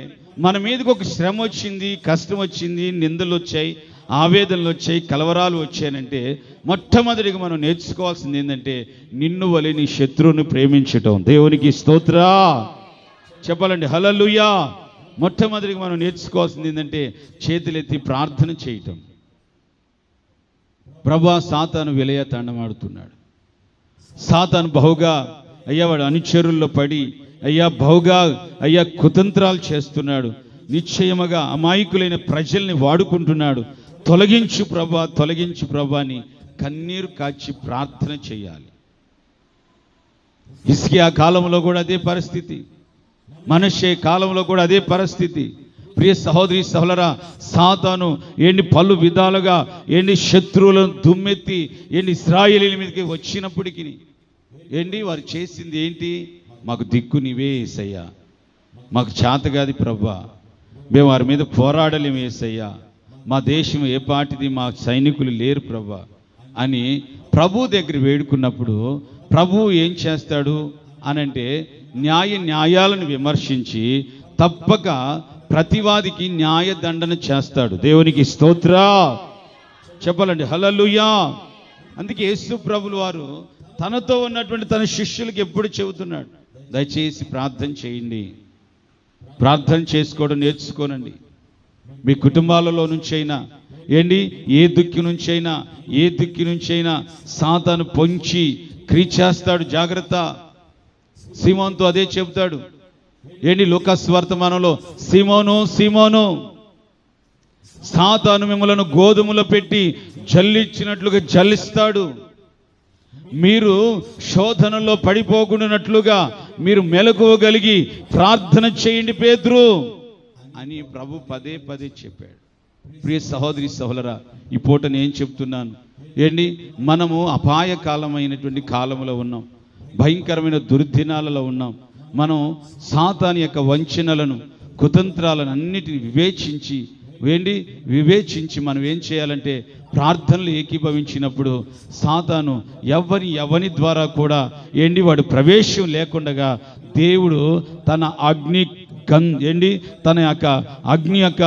మన మీదకి ఒక శ్రమ వచ్చింది, కష్టం వచ్చింది, నిందలు వచ్చాయి, ఆవేదనలు వచ్చాయి, కలవరాలు వచ్చాయనంటే మొట్టమొదటిగా మనం నేర్చుకోవాల్సింది ఏంటంటే, నిన్ను వలె నీ శత్రువుని ప్రేమించటం. దేవునికి స్తోత్ర చెప్పాలండి, హల్లెలూయా. మొట్టమొదటిగా మనం నేర్చుకోవాల్సింది ఏంటంటే, చేతులెత్తి ప్రార్థన చేయటం. ప్రభా, సాతాను విలయ తాండమాడుతున్నాడు. సాతాను బహుగా వాడు అనుచరుల్లో పడి బహుగా కుతంత్రాలు చేస్తున్నాడు. నిశ్చయముగా అమాయకులైన ప్రజల్ని వాడుకుంటున్నాడు. తొలగించు ప్రభా అని కన్నీరు కాచి ప్రార్థన చేయాలి. హిజ్కియా కాలంలో కూడా అదే పరిస్థితి, మనష్షే కాలంలో కూడా అదే పరిస్థితి. ప్రియ సహోదరి సహోదరా, సాతాను పలు విధాలుగా శత్రువులను దుమ్మెత్తి ఇశ్రాయేలీయుల మీదకి వచ్చినప్పటికీ వారు చేసింది ఏంటి? మాకు దిక్కు నీవే యేసయ్యా, మాకు చేతగాది ప్రభా, మేము వారి మీద పోరాడలేము యేసయ్యా, మా దేశం ఏ పాటిది, మా సైనికులు లేరు ప్రభా అని ప్రభు దగ్గర వేడుకున్నప్పుడు ప్రభు ఏం చేస్తాడు అనంటే, న్యాయాలను విమర్శించి తప్పక ప్రతివాదికి న్యాయదండన చేస్తాడు. దేవునికి స్తోత్ర చెప్పాలండి, హల్లెలూయా. అందుకే యేసు ప్రభులు వారు తనతో ఉన్నటువంటి తన శిష్యులకు ఎప్పుడు చెబుతున్నాడు, దయచేసి ప్రార్థన చేయండి. ప్రార్థన చేసుకోవడం నేర్చుకోనండి. మీ కుటుంబాలలో నుంచైనా ఏ దిక్కు నుంచైనా సాతాను పొంచి క్రీచేస్తాడు, జాగ్రత్త. సీమోనుతో అదే చెబుతాడు. లూకాసు వర్తమానంలో, సీమోను సాతాను మిమ్మలను గోధుమలో పెట్టి జల్లించినట్లుగా జల్లిస్తాడు. మీరు శోధనలో పడిపోకుండానట్లుగా మీరు మెలకువగలిగి ప్రార్థన చేయండి పేతురు అని ప్రభు పదే చెప్పాడు. ప్రియ సహోదరి సహోదరా, ఈ పూట నేను చెప్తున్నాను, మనము అపాయకాలమైనటువంటి కాలంలో ఉన్నాం, భయంకరమైన దుర్దినాలలో ఉన్నాం. మనం సాతాను యొక్క వంచనలను, కుతంత్రాలను అన్నిటిని వివేచించి మనం ఏం చేయాలంటే, ప్రార్థనలు ఏకీభవించినప్పుడు సాతాను ఎవని ద్వారా కూడా వాడు ప్రవేశం లేకుండా దేవుడు తన తన యొక్క అగ్ని యొక్క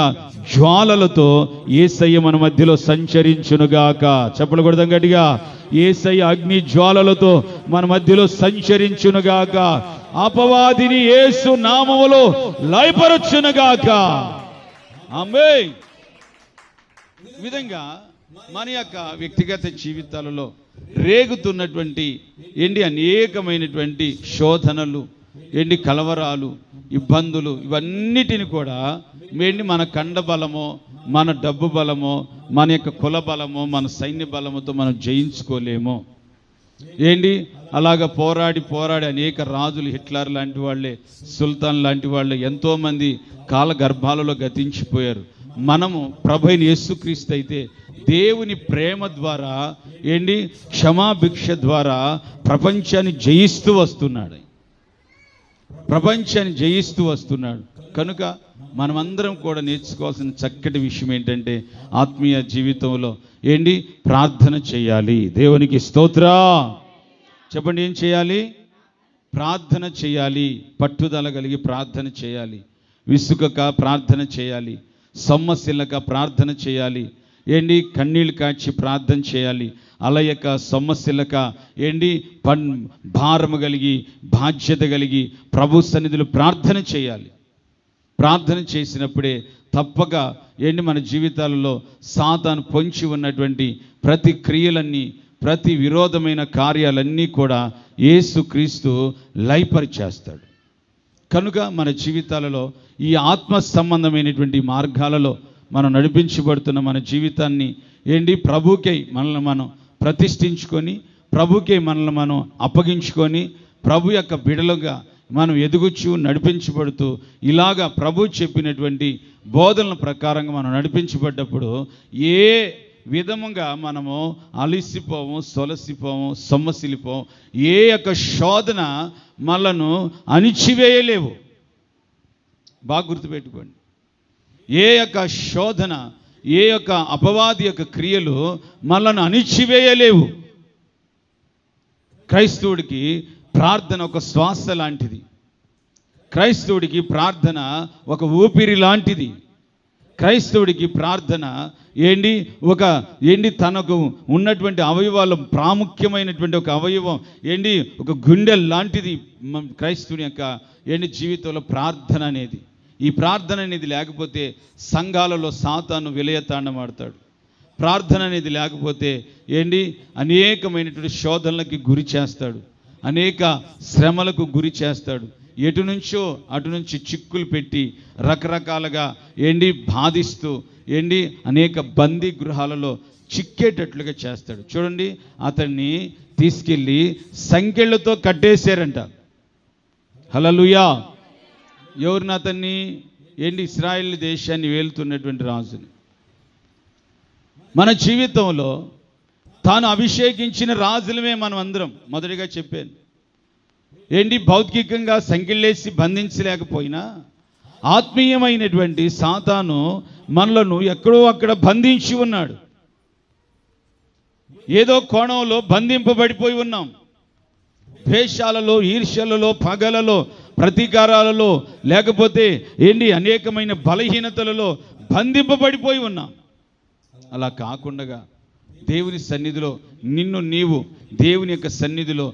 జ్వాలలతో యేసయ్య మన మధ్యలో సంచరించునుగాక. చెప్పకూడదు గట్టిగా, యేసయ్య అగ్ని జ్వాలలతో మన మధ్యలో సంచరించునుగాక. అపవాదిని యేసు నామములో లయపరచునుగాక. ఆమేన్. ఈ విధంగా మన యొక్క వ్యక్తిగత జీవితాలలో రేగుతున్నటువంటి అనేకమైనటువంటి శోధనలు, కలవరాలు, ఇబ్బందులు, ఇవన్నిటిని కూడా మన కండ బలమో, మన డబ్బు బలమో, మన యొక్క కుల బలమో, మన సైన్య బలముతో మనం జయించుకోలేమో. అలాగ పోరాడి అనేక రాజులు, హిట్లర్ లాంటి వాళ్ళే, సుల్తాన్ లాంటి వాళ్ళే ఎంతోమంది కాల గర్భాలలో గతించిపోయారు. మనము ప్రభువైన యేసుక్రీస్తు అయితే దేవుని ప్రేమ ద్వారా క్షమాభిక్ష ద్వారా ప్రపంచాన్ని జయిస్తూ వస్తున్నాడు. కనుక మనమందరం కూడా నేర్చుకోవాల్సిన చక్కటి విషయం ఏంటంటే, ఆత్మీయ జీవితంలో ప్రార్థన చేయాలి. దేవునికి స్తోత్ర చెప్పండి. ఏం చేయాలి? ప్రార్థన చేయాలి. పట్టుదల కలిగి ప్రార్థన చేయాలి. విసుగక ప్రార్థన చేయాలి. సొమ్మసిల్లక ప్రార్థన చేయాలి. కన్నీళ్ళు కాచి ప్రార్థన చేయాలి. అలయక సొమ్మసిల్లక భారము కలిగి, బాధ్యత కలిగి ప్రభు సన్నిధిలో ప్రార్థన చేయాలి. ప్రార్థన చేసినప్పుడే తప్పక మన జీవితాలలో సాతాను పొంచి ఉన్నటువంటి ప్రతి క్రియలన్నీ, ప్రతి విరోధమైన కార్యాలన్నీ కూడా యేసుక్రీస్తు లయపరిచేస్తాడు. కనుక మన జీవితాలలో ఈ ఆత్మ సంబంధమైనటువంటి మార్గాలలో మనం నడిపించబడుతున్న మన జీవితాన్ని ప్రభుకై మనల్ని మనం ప్రతిష్ఠించుకొని, ప్రభుకై మనల్ని మనం అప్పగించుకొని, ప్రభు యొక్క బిడలుగా మనం ఎదుగుచూ నడిపించబడుతూ ఇలాగా ప్రభు చెప్పినటువంటి బోధనల ప్రకారంగా మనం నడిపించబడ్డప్పుడు ఏ విధముగా మనము అలిసిపోము, సొలసిపోము, సొమ్మసిలిపోము. ఏ యొక్క శోధన మనలను అణిచివేయలేవు. బాగా గుర్తుపెట్టుకోండి. ఏ యొక్క శోధన, ఏ యొక్క అపవాది యొక్క క్రియలు మనలను అణిచివేయలేవు. క్రైస్తవుడికి ప్రార్థన ఒక శ్వాస లాంటిది. క్రైస్తవుడికి ప్రార్థన ఒక ఊపిరి లాంటిది. క్రైస్తవుడికి ప్రార్థన తనకు ఉన్నటువంటి అవయవాలు ప్రాముఖ్యమైనటువంటి ఒక అవయవం ఒక గుండె లాంటిది. క్రైస్తవుని యొక్క జీవితంలో ప్రార్థన అనేది, ఈ ప్రార్థన అనేది లేకపోతే సంఘాలలో సాతాను విలయతాండమాడతాడు. ప్రార్థన అనేది లేకపోతే అనేకమైనటువంటి శోధనలకి గురి చేస్తాడు, అనేక శ్రమలకు గురి చేస్తాడు. ఎటు నుంచో అటు నుంచి చిక్కులు పెట్టి రకరకాలుగా బాధిస్తూ అనేక బందీ గృహాలలో చిక్కేటట్లుగా చేస్తాడు. చూడండి, అతన్ని తీసుకెళ్ళి సంకెళ్ళతో కట్టేశారంట. హల్లెలూయా. ఎవరిని? అతన్ని ఇశ్రాయేల్ దేశాన్ని వేలుతున్నటువంటి రాజుని. మన జీవితంలో తాను అభిషేకించిన రాజులమే మనం అందరం. మొదటిగా చెప్పాను, భౌతికంగా సంకెళ్ళేసి బంధించలేకపోయినా ఆత్మీయమైనటువంటి సాతాను మనలను ఎక్కడో అక్కడ బంధించి ఉన్నాడు. ఏదో కోణంలో బంధింపబడిపోయి ఉన్నాం. ద్వేషాలలో, ఈర్ష్యలలో, పగలలో, ప్రతీకారాలలో, లేకపోతే అనేకమైన బలహీనతలలో బంధింపబడిపోయి ఉన్నాం. అలా కాకుండా దేవుని సన్నిధిలో నిన్ను నీవు దేవుని యొక్క సన్నిధిలో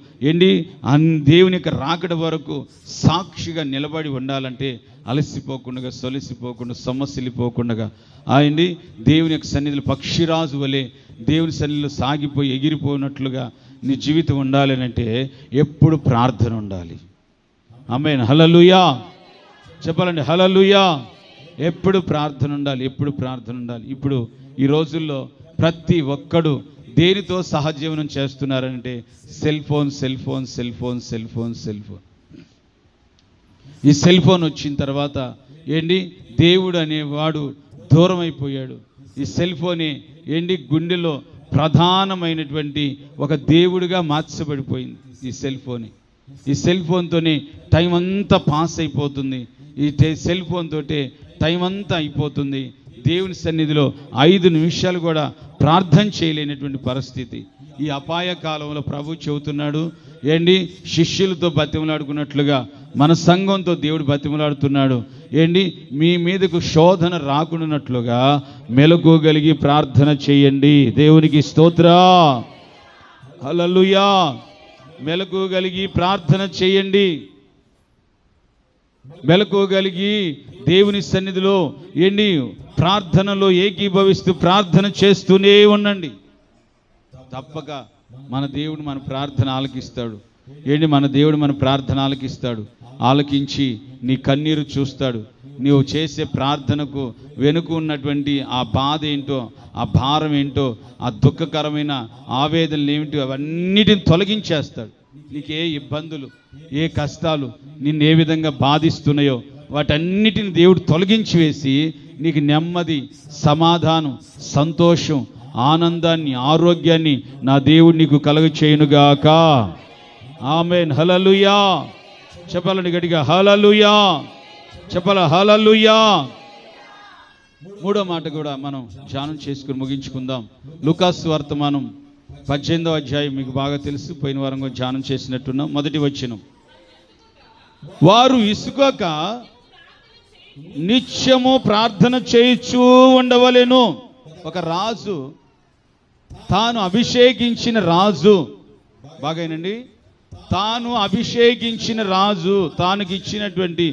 దేవుని యొక్క రాకడ వరకు సాక్షిగా నిలబడి ఉండాలంటే అలసిపోకుండా, సొలసిపోకుండా, సొమ్మసిల్లిపోకుండా దేవుని యొక్క సన్నిధిలో పక్షిరాజు వలె దేవుని సన్నిధిలో సాగిపోయి ఎగిరిపోయినట్లుగా నీ జీవితం ఉండాలనంటే ఎప్పుడు ప్రార్థన ఉండాలి. ఆమేన్. హల్లెలూయా. చెప్పాలండి, హల్లెలూయా. ఎప్పుడు ప్రార్థన ఉండాలి, ఎప్పుడు ప్రార్థన ఉండాలి. ఇప్పుడు ఈ రోజుల్లో ప్రతి ఒక్కడు దేనితో సహజీవనం చేస్తున్నారంటే సెల్ ఫోన్. ఈ సెల్ ఫోన్ వచ్చిన తర్వాత దేవుడు అనేవాడు దూరం అయిపోయాడు. ఈ సెల్ ఫోనే గుండెలో ప్రధానమైనటువంటి ఒక దేవుడిగా మార్చబడిపోయింది. ఈ సెల్ ఫోన్తోనే టైం అంతా పాస్ అయిపోతుంది. ఈ సెల్ ఫోన్ తోటే టైం అంతా అయిపోతుంది. దేవుని సన్నిధిలో 5 నిమిషాలు కూడా ప్రార్థన చేయలేనటువంటి పరిస్థితి. ఈ అపాయ కాలంలో ప్రభు చెబుతున్నాడు, శిష్యులతో బతిమలాడుకున్నట్లుగా మన సంఘంతో దేవుడు బతిమలాడుతున్నాడు. మీ మీదకు శోధన రాకున్నట్లుగా మెలకువగలిగి ప్రార్థన చేయండి. దేవునికి స్తోత్రం. హల్లెలూయా. మెలకువగలిగి ప్రార్థన చేయండి. మెలకువగలిగి దేవుని సన్నిధిలో ప్రార్థనలో ఏకీభవిస్తూ ప్రార్థన చేస్తూనే ఉండండి. తప్పక మన దేవుడు మన ప్రార్థన ఆలకిస్తాడు. మన దేవుడు మన ప్రార్థన ఆలకిస్తాడు. ఆలకించి నీ కన్నీరు చూస్తాడు. నీవు చేసే ప్రార్థనకు వెనుక ఉన్నటువంటి ఆ బాధ ఏంటో, ఆ భారం ఏంటో, ఆ దుఃఖకరమైన ఆవేదనలు ఏమిటో అవన్నిటిని తొలగించేస్తాడు. నీకు ఏ ఇబ్బందులు, ఏ కష్టాలు నిన్ను ఏ విధంగా బాధిస్తున్నాయో వాటన్నిటిని దేవుడు తొలగించి వేసి నీకు నెమ్మది, సమాధానం, సంతోషం, ఆనందాన్ని, ఆరోగ్యాన్ని నా దేవుడు నీకు కలుగచేయునుగాక. ఆమేన్. హల్లెలూయా. చెప్పాలండి గట్టిగా, హల్లెలూయా. చెప్పాల, హల్లెలూయా. 3వ మాట కూడా మనం ధ్యానం చేసుకుని ముగించుకుందాం. లూకాసు వర్తమానం 18వ అధ్యాయం మీకు బాగా తెలుసు. పోయిన వారం కూడా ధ్యానం చేసినట్టున్నాం. 1వ వచనం, వారు ఇసుకక నిత్యము ప్రార్థన చేయిచూ ఉండవలెను. ఒక రాజు, తాను అభిషేకించిన రాజు, బాగానండి, తాను అభిషేకించిన రాజు తానుకి ఇచ్చినటువంటి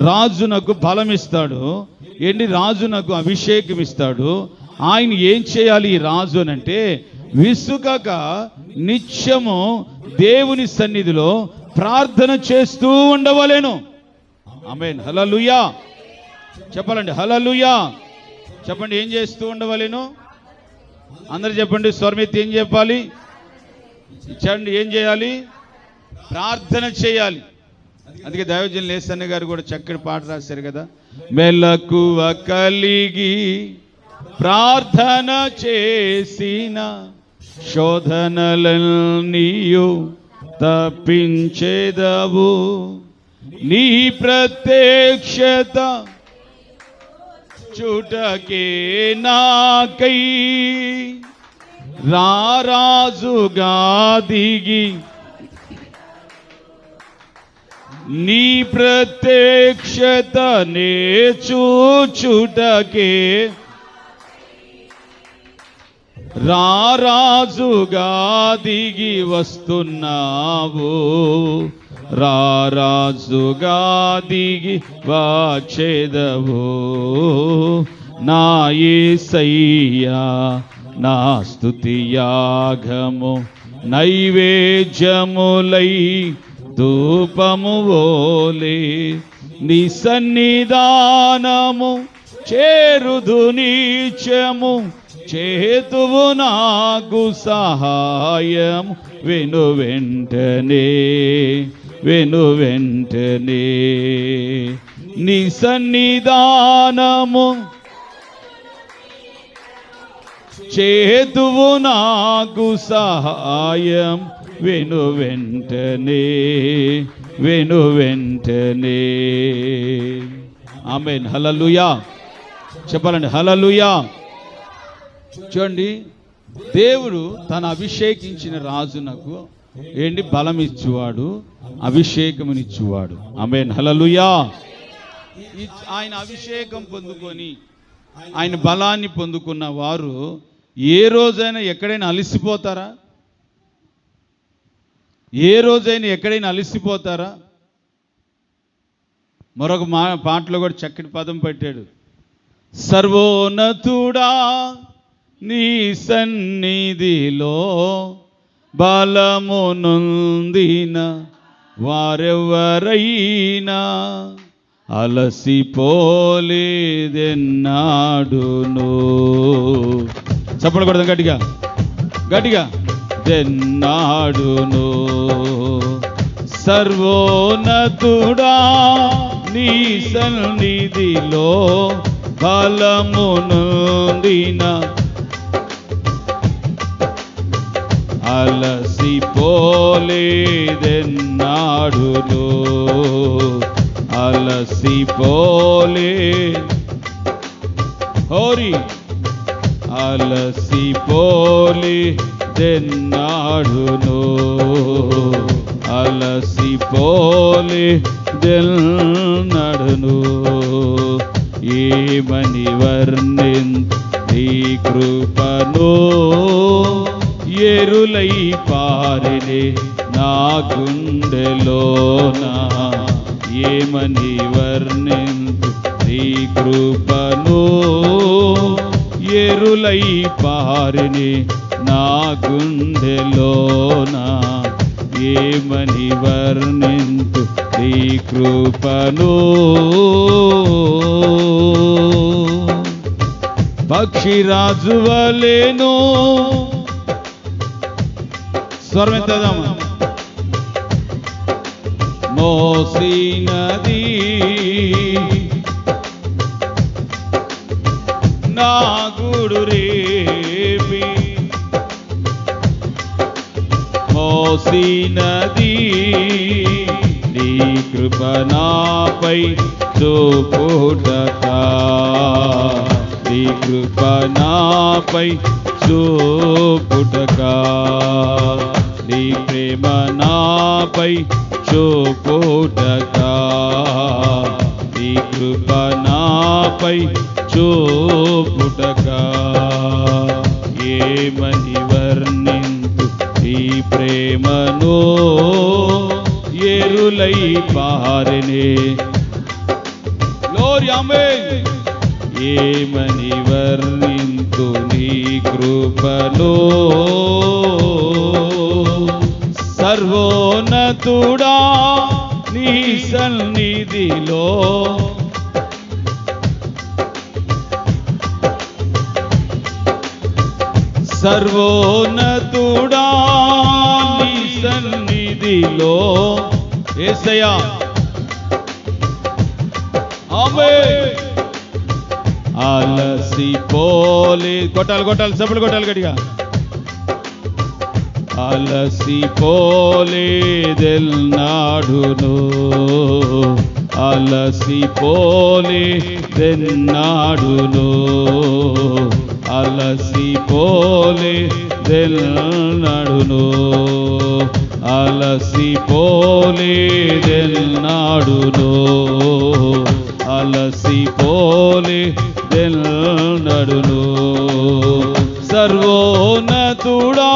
రాజునకు బలం ఇస్తాడు. ఏంటి రాజునకు అభిషేకం ఇస్తాడు. ఆయన ఏం చేయాలి ఈ రాజు అని అంటే, విసుకక నిత్యము దేవుని సన్నిధిలో ప్రార్థన చేస్తూ ఉండవలెను. ఆమేన్. హల్లెలూయా చెప్పాలండి. హల్లెలూయా చెప్పండి. ఏం చేస్తూ ఉండవలెను? అందరు చెప్పండి. స్వరమెత్తి ఏం చెప్పాలి? ఇచ్చండి. ఏం చేయాలి? ప్రార్థన చేయాలి. అందుకే దైవజనులు లేసన్న గారు కూడా చక్కటి పాట రాశారు కదా, మెలకువ కలిగి ప్రార్థన చేసిన శోధనలన్నీయు తప్పించేదవు, నీ ప్రత్యక్షత చుటకే నాకై రారాజుగా దిగి, నీ ప్రత్యక్షత నే చూచుటకే రారాజుగా దిగి వస్తున్నావు, రారాజుగా దిగి వచ్చేదవు. నా యేసయ్యా నా స్తుతి యాగము నైవేద్యములై ధూపము వోలే నీ సన్నిధానము చేరుదు నిత్యము, చేతువు నాకు సహాయం వెను వెంటనే నీ సన్నిధానము చేతువు నాకు సహాయం వెను వెంటనే. ఆమేన్. హల్లెలూయా చెప్పాలండి. హల్లెలూయా. చూడండి, దేవుడు తన అభిషేకించిన రాజునకు ఏంటి బలం ఇచ్చువాడు, అభిషేకమునిచ్చువాడు. ఆమేన్. హల్లెలూయా. ఆయన అభిషేకం పొందుకొని ఆయన బలాన్ని పొందుకున్న వారు ఏ రోజైనా ఎక్కడైనా అలసిపోతారా? ఏ రోజైనా ఎక్కడైనా అలసిపోతారా? మరొక పాటలో కూడా చక్కటి పదం పెట్టాడు, సర్వోన్నతుడా నీ సన్నిధిలో బలము నొందిన వారెవరైనా అలసిపోలేదెన్నాడును. చప్పట్లు కొడదాం గట్టిగా గట్టిగా. దెన్నాడును. సర్వోన్నతుడా నీ సన్నిధిలో బలము నొందిన అలసిపోలేదెన్నాడును, అలసిపోలే హోరి అలసిపోలేదెన్నాడును, అలసిపోలేదెన్నాడును. ఏమని వర్ణించి కృపను ఎరులై పారినే నా గుండెలోన, ఏమని వర్ణించి కృపను ఎరులై పారినే నా గుండెలోన, ఏమని వర్ణించి కృపను. పక్షిరాజు వలెను స్వరమెత్తదామా, మోసినది నా గూడు రేపి, మోసినది నీ కృప నాపై చూపుటక, నీ కృప నాపై చూపుటక, నీ ప్రేమ నాపై చూపుటక, నీ కృప నాపై చూపుటక. ఏమని వర్ణింతు ఈ ప్రేమను ఎరులై పారినే. గ్లోరీ ఆమేన్. ఏమని వర్ణింతు నీ కృపను. సర్వోన్నతుడా నీ సన్నిధిలో సర్వోన్నతుడా నీ సన్నిధిలో యేసయ్యా ఆమేన్. అలసిపోలే కొట్టాలి సభలు కొట్టాలి గట్టిగా. అలసిపోలేదెన్నాడును, అలసిపోలేదెన్నాడును, అలసిపోలేదెన్నాడును, అలసిపోలేదెన్నాడును, అలసిపోలేదెన్నాడును. సర్వోన్నతుడా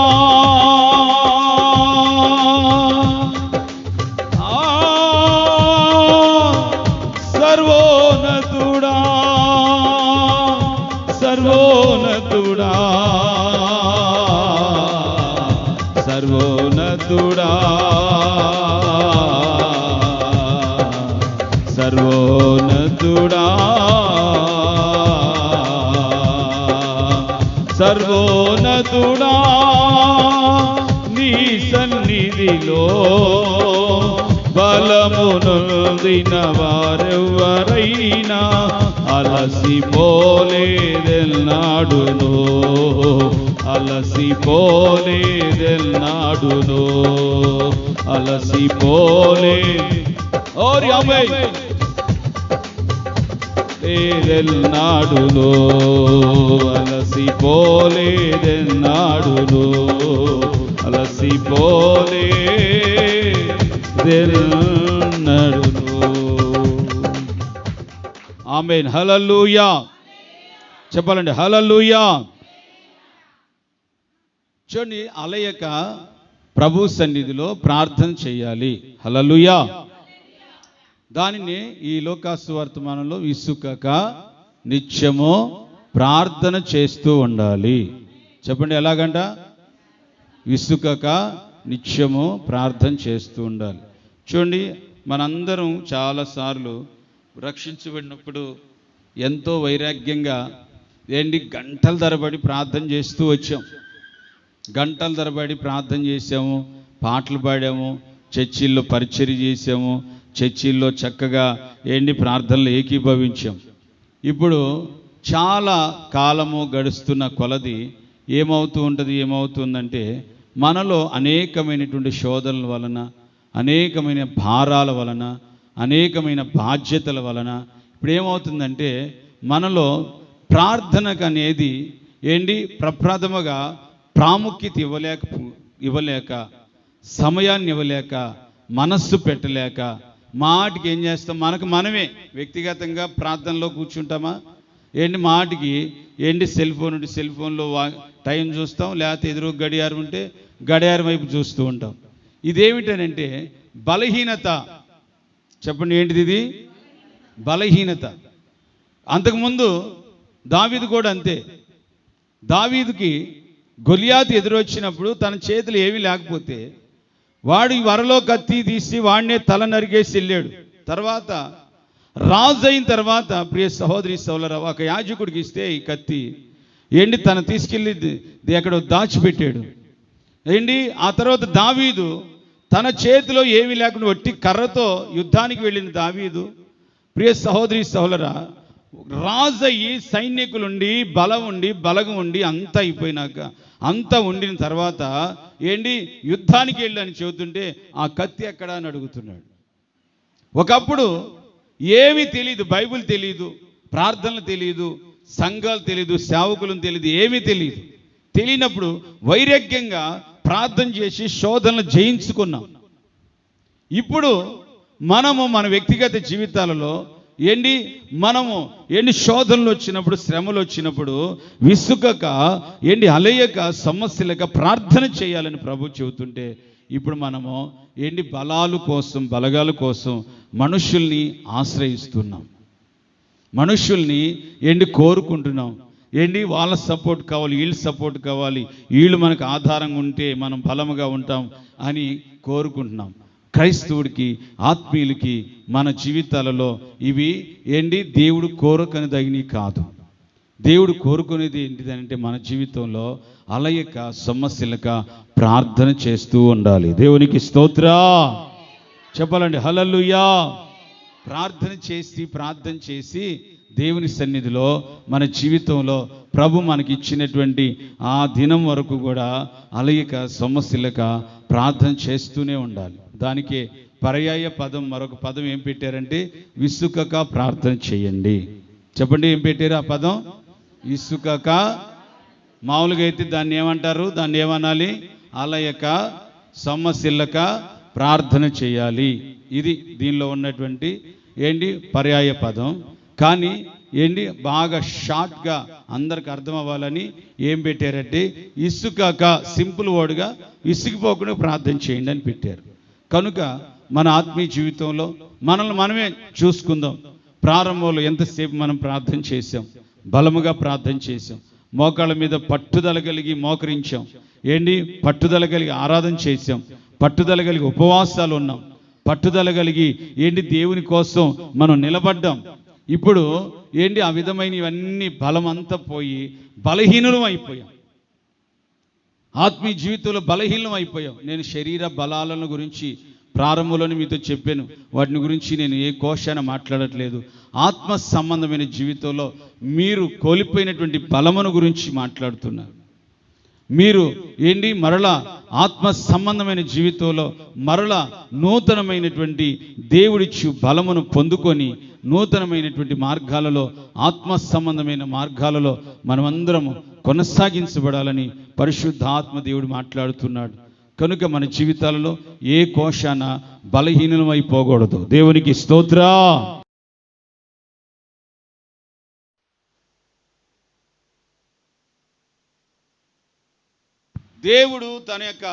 సర్వోన్నతుడా సర్వోన్నతుడా సర్వోన్నతుడా సర్వోన్నతుడా సర్వోన్నతుడా నీ సన్నిధిలో బలమునొందిన వారెవ్వరైనా అలసిపోలేదెన్నాడును, అలసిపోలేదెన్నాడును, అలసిపోలే ఓరి ఆమేన్ లేదెన్నాడును, అలసిపోలేదెన్నాడును, అలసిపోలేదెన్నాడును. ఆమేన్. హల్లెలూయా చెప్పాలండి. హల్లెలూయా. చూడండి, అలయక ప్రభు సన్నిధిలో ప్రార్థన చేయాలి. హల్లెలూయా. దానిని ఈ లోకాసు వర్తమానంలో విసుకక నిత్యము ప్రార్థన చేస్తూ ఉండాలి. చెప్పండి ఎలాగంట? విసుకక నిత్యము ప్రార్థన చేస్తూ ఉండాలి. చూడండి, మనందరం చాలాసార్లు రక్షించబడినప్పుడు ఎంతో వైరాగ్యంగా గంటల తరబడి ప్రార్థన చేస్తూ వచ్చాం. గంటల తరబడి ప్రార్థన చేసాము, పాటలు పాడాము, చర్చిల్లో పరిచర్య చేసాము, చర్చిల్లో చక్కగా ప్రార్థనలు ఏకీభవించాం. ఇప్పుడు చాలా కాలము గడుస్తున్న కొలది ఏమవుతుందంటే మనలో అనేకమైనటువంటి శోధనల వలన, అనేకమైన భారాల వలన, అనేకమైన బాధ్యతల వలన ఇప్పుడు ఏమవుతుందంటే మనలో ప్రార్థనకు అనేది ప్రప్రథమగా ప్రాముఖ్యత ఇవ్వలేక సమయాన్ని ఇవ్వలేక, మనస్సు పెట్టలేక, మాటికి ఏం చేస్తాం, మనకు మనమే వ్యక్తిగతంగా ప్రార్థనలో కూర్చుంటామా? మాటికి సెల్ ఫోన్లో టైం చూస్తాం, లేకపోతే ఎదురు గడియారం ఉంటే గడియారం వైపు చూస్తూ ఉంటాం. ఇదేమిటనంటే బలహీనత. చెప్పండి, ఏంటిది ఇది? బలహీనత. అంతకుముందు దావీదు కూడా అంతే. దావీదుకి గొలియాతు ఎదురొచ్చినప్పుడు తన చేతులు ఏమీ లేకపోతే వాడు ఈ వరలో కత్తి తీసి వాడినే తల నరికేసి వెళ్ళాడు. తర్వాత రాజు అయిన తర్వాత ప్రియ సహోదరి సోదరులారా, ఒక యాజకుడికి ఇస్తే ఈ కత్తి తను తీసుకెళ్ళి ఎక్కడో దాచిపెట్టాడు. ఆ తర్వాత దావీదు తన చేతిలో ఏమీ లేకుండా ఒట్టి కర్రతో యుద్ధానికి వెళ్ళిన దావీదు ప్రియ సహోదరి సోదరులారా, రాజు అయ్యి సైనికులుండి బలగం ఉండి అంతా అయిపోయినాక, అంతా ఉండిన తర్వాత యుద్ధానికి వెళ్ళి అని చెబుతుంటే ఆ కత్తి ఎక్కడా అని అడుగుతున్నాడు. ఒకప్పుడు ఏమీ తెలియదు, బైబిల్ తెలియదు, ప్రార్థనలు తెలియదు, సంఘాలు తెలియదు, సేవకులను తెలియదు, ఏమీ తెలియనప్పుడు వైరాగ్యంగా ప్రార్థన చేసి శోధనలు జయించుకున్నాం. ఇప్పుడు మనము మన వ్యక్తిగత జీవితాలలో మనము శోధనలు వచ్చినప్పుడు, శ్రమలు వచ్చినప్పుడు విసుగక అలయక సమస్యలక ప్రార్థన చేయాలని ప్రభు చెబుతుంటే ఇప్పుడు మనము బలాల కోసం, బలగాల కోసం మనుషుల్ని ఆశ్రయిస్తున్నాం. మనుషుల్ని కోరుకుంటున్నాం. వాళ్ళ సపోర్ట్ కావాలి, వీళ్ళ సపోర్ట్ కావాలి, వీళ్ళు మనకు ఆధారంగా ఉంటే మనం బలముగా ఉంటాం అని కోరుకుంటున్నాం. క్రైస్తవుడికి, ఆత్మీయులకి మన జీవితాలలో ఇవి దేవుడు కోరుకునేదగినవి కాదు. దేవుడు కోరుకునేది ఏంటిదంటే మన జీవితంలో అలయక సమస్యలక ప్రార్థన చేస్తూ ఉండాలి. దేవునికి స్తోత్రం చెప్పాలండి. హల్లెలూయా. ప్రార్థన చేసి దేవుని సన్నిధిలో మన జీవితంలో ప్రభు మనకి ఇచ్చినటువంటి ఆ దినం వరకు కూడా అలయక సమస్యలక ప్రార్థన చేస్తూనే ఉండాలి. దానికి పర్యాయ పదం, మరొక పదం ఏం పెట్టారంటే విసుకక ప్రార్థన చేయండి. చెప్పండి, ఏం పెట్టారు ఆ పదం? విసుకక. మామూలుగా అయితే దాన్ని ఏమంటారు? దాన్ని ఏమనాలి? అలయక సమస్యలక ప్రార్థన చేయాలి. ఇది దీనిలో ఉన్నటువంటి పర్యాయ పదం. కానీ బాగా షార్ట్గా అందరికి అర్థం అవ్వాలని ఏం పెట్టారంటే ఇసుకక, సింపుల్ వర్డ్గా విసిగిపోకుండా ప్రార్థన చేయండి అని పెట్టారు. కనుక మన ఆత్మీయ జీవితంలో మనల్ని మనమే చూసుకుందాం. ప్రారంభంలో ఎంతసేపు మనం ప్రార్థన చేసాం, బలముగా ప్రార్థన చేసాం, మోకాళ్ళ మీద పట్టుదల కలిగి మోకరించాం, పట్టుదల కలిగి ఆరాధన చేసాం, పట్టుదల కలిగి ఉపవాసాలు ఉన్నాం, పట్టుదల కలిగి దేవుని కోసం మనం నిలబడ్డాం. ఇప్పుడు ఆ విధమైన ఇవన్నీ బలం అంతా పోయి బలహీనులం అయిపోయాం. ఆత్మీయ జీవితంలో బలహీనం అయిపోయాం. నేను శరీర బలాలను గురించి ప్రారంభంలోనే మీతో చెప్పాను. వాటిని గురించి నేను ఏ కోశాన మాట్లాడట్లేదు. ఆత్మ సంబంధమైన జీవితంలో మీరు కోల్పోయినటువంటి బలమును గురించి మాట్లాడుతున్నారు. మీరు మరలా ఆత్మ సంబంధమైన జీవితంలో మరలా నూతనమైనటువంటి దేవుడిచ్చు బలమును పొందుకొని నూతనమైనటువంటి మార్గాలలో, ఆత్మ సంబంధమైన మార్గాలలో మనమందరము కొనసాగించబడాలని పరిశుద్ధాత్మ దేవుడు మాట్లాడుతున్నాడు. కనుక మన జీవితాలలో ఏ కోశాన బలహీనమైపోకూడదు. దేవునికి స్తోత్రం. దేవుడు తన యొక్క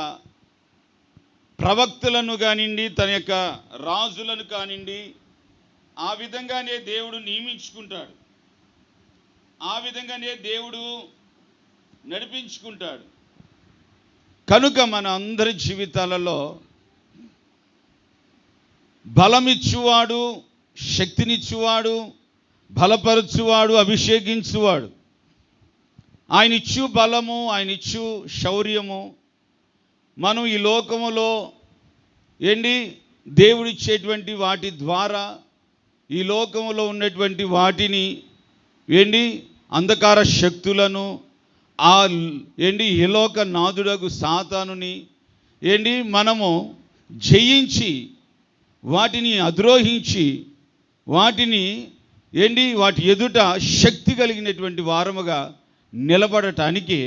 ప్రవక్తలను కానివ్వండి, తన యొక్క రాజులను కానివ్వండి, ఆ విధంగానే దేవుడు నియమించుకుంటాడు, ఆ విధంగానే దేవుడు నడిపించుకుంటాడు. కనుక మన అందరి జీవితాలలో బలమిచ్చువాడు, శక్తినిచ్చువాడు, బలపరచువాడు, అభిషేకించువాడు, ఆయన ఇచ్చు బలము, ఆయన ఇచ్చు శౌర్యము మనం ఈ లోకములో దేవుడిచ్చేటువంటి వాటి ద్వారా ఈ లోకములో ఉన్నటువంటి వాటిని అంధకార శక్తులను, ఆ ఇలోక నాదుడగు సాతానుని మనము జయించి వాటిని అద్రోహించి వాటిని వాటి ఎదుట శక్తి కలిగినటువంటి వారముగా నిలబడటానికి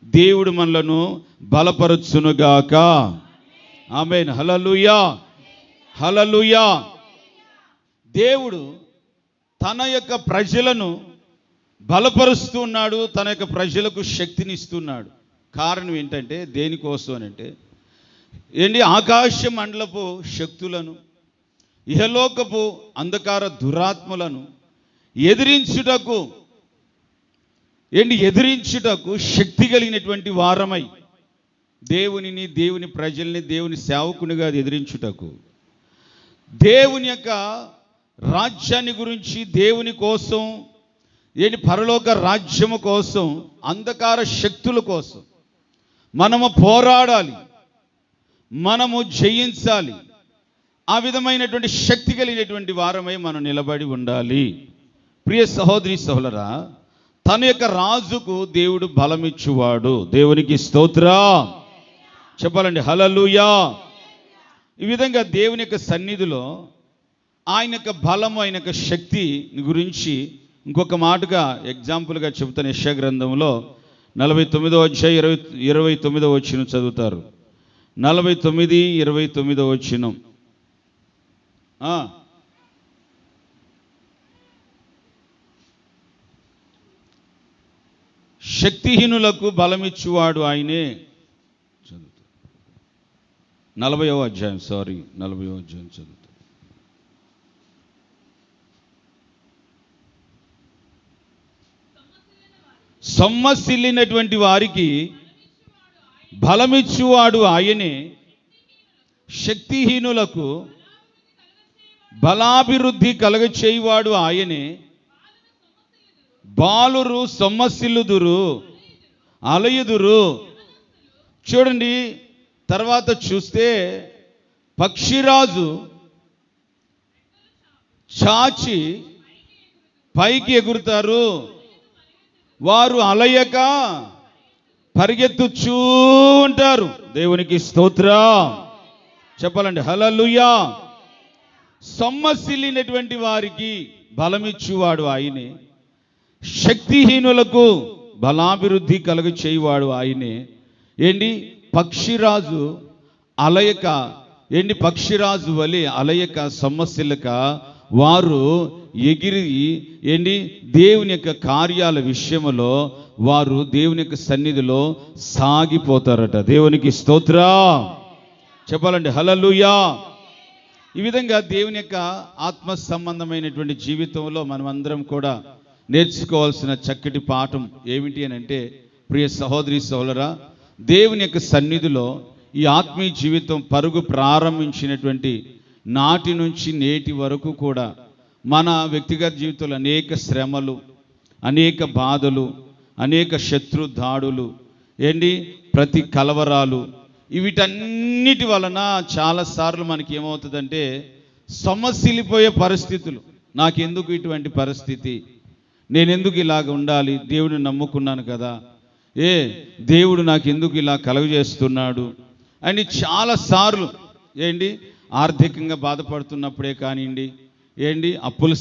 దేవుడు మనలను బలపరచునుగాక. ఆమేన్. హల్లెలూయా, హల్లెలూయా. దేవుడు తన యొక్క ప్రజలను బలపరుస్తూ ఉన్నాడు, తన యొక్క ప్రజలకు శక్తిని ఇస్తున్నాడు. కారణం ఏంటంటే దేనికోసం అంటే ఆకాశ మండలపు శక్తులను, ఇహలోకపు అంధకార దురాత్మలను ఎదిరించుటకు శక్తి కలిగినటువంటి వారమై దేవునిని, దేవుని ప్రజల్ని, దేవుని సేవకునిగా ఎదిరించుటకు, దేవుని యొక్క రాజ్యాన్ని గురించి, దేవుని కోసం, పరలోక రాజ్యము కోసం, అంధకార శక్తుల కోసం మనము పోరాడాలి, మనము జయించాలి. ఆ విధమైనటువంటి శక్తి కలిగినటువంటి వారమై మనం నిలబడి ఉండాలి. ప్రియ సహోదరి సహోదరా, తన యొక్క రాజుకు దేవుడు బలమిచ్చువాడు. దేవునికి స్తోత్రం చెప్పాలండి. హల్లెలూయా. ఈ విధంగా దేవుని యొక్క సన్నిధిలో ఆయన యొక్క బలము, ఆయన యొక్క శక్తి గురించి ఇంకొక మాటగా ఎగ్జాంపుల్గా చెబుతాను. యెషయా గ్రంథంలో 49వ అధ్యాయం 29వ వచనం చదువుతారు. 49:29 వచనం. శక్తిహీనులకు బలమిచ్చువాడు ఆయనే. 40వ అధ్యాయం చదువుతారు. సొమ్మసిల్లినటువంటి వారికి బలమిచ్చువాడు ఆయనే, శక్తిహీనులకు బలాభివృద్ధి కలగచేయువాడు ఆయనే, బాలురు సొమ్మసిల్లుదురు అలయుదురు. చూడండి, తర్వాత చూస్తే పక్షిరాజు చాచి పైకి ఎగురుతారు, వారు అలయక పరిగెత్తుచూ ఉంటారు. దేవునికి స్తోత్రం చెప్పాలండి, హల్లెలూయా. సొమ్మసిల్లినటువంటి వారికి బలమిచ్చువాడు ఆయనే, శక్తిహీనులకు బలాభివృద్ధి కలుగ చేయువాడు ఆయనే. ఏంటి పక్షిరాజు అలయక, ఏంటి పక్షిరాజు వలె అలయక సొమ్మసిల్లక వారు ఎగిరి ఏంటి దేవుని యొక్క కార్యాల విషయంలో వారు దేవుని యొక్క సన్నిధిలో సాగిపోతారట. దేవునికి స్తోత్రం చెప్పాలండి, హల్లెలూయా. ఈ విధంగా దేవుని యొక్క ఆత్మ సంబంధమైనటువంటి జీవితంలో మనమందరం కూడా నేర్చుకోవాల్సిన చక్కటి పాఠం ఏమిటి అని అంటే, ప్రియ సహోదరి సహోదరా, దేవుని యొక్క సన్నిధిలో ఈ ఆత్మీయ జీవితం పరుగు ప్రారంభించినటువంటి నాటి నుంచి నేటి వరకు కూడా మన వ్యక్తిగత జీవితంలో అనేక శ్రమలు, అనేక బాధలు, అనేక శత్రు దాడులు, ప్రతి కలవరాలు, వీటన్నిటి వలన చాలాసార్లు మనకి ఏమవుతుందంటే సొమ్మసిల్లిపోయే పరిస్థితులు. నాకెందుకు ఇటువంటి పరిస్థితి, నేనెందుకు ఇలాగ ఉండాలి, దేవుడిని నమ్ముకున్నాను కదా, దేవుడు నాకెందుకు ఇలా కలుగజేస్తున్నాడు అని చాలాసార్లు ఆర్థికంగా బాధపడుతున్నప్పుడే కానివ్వండి, అప్పుల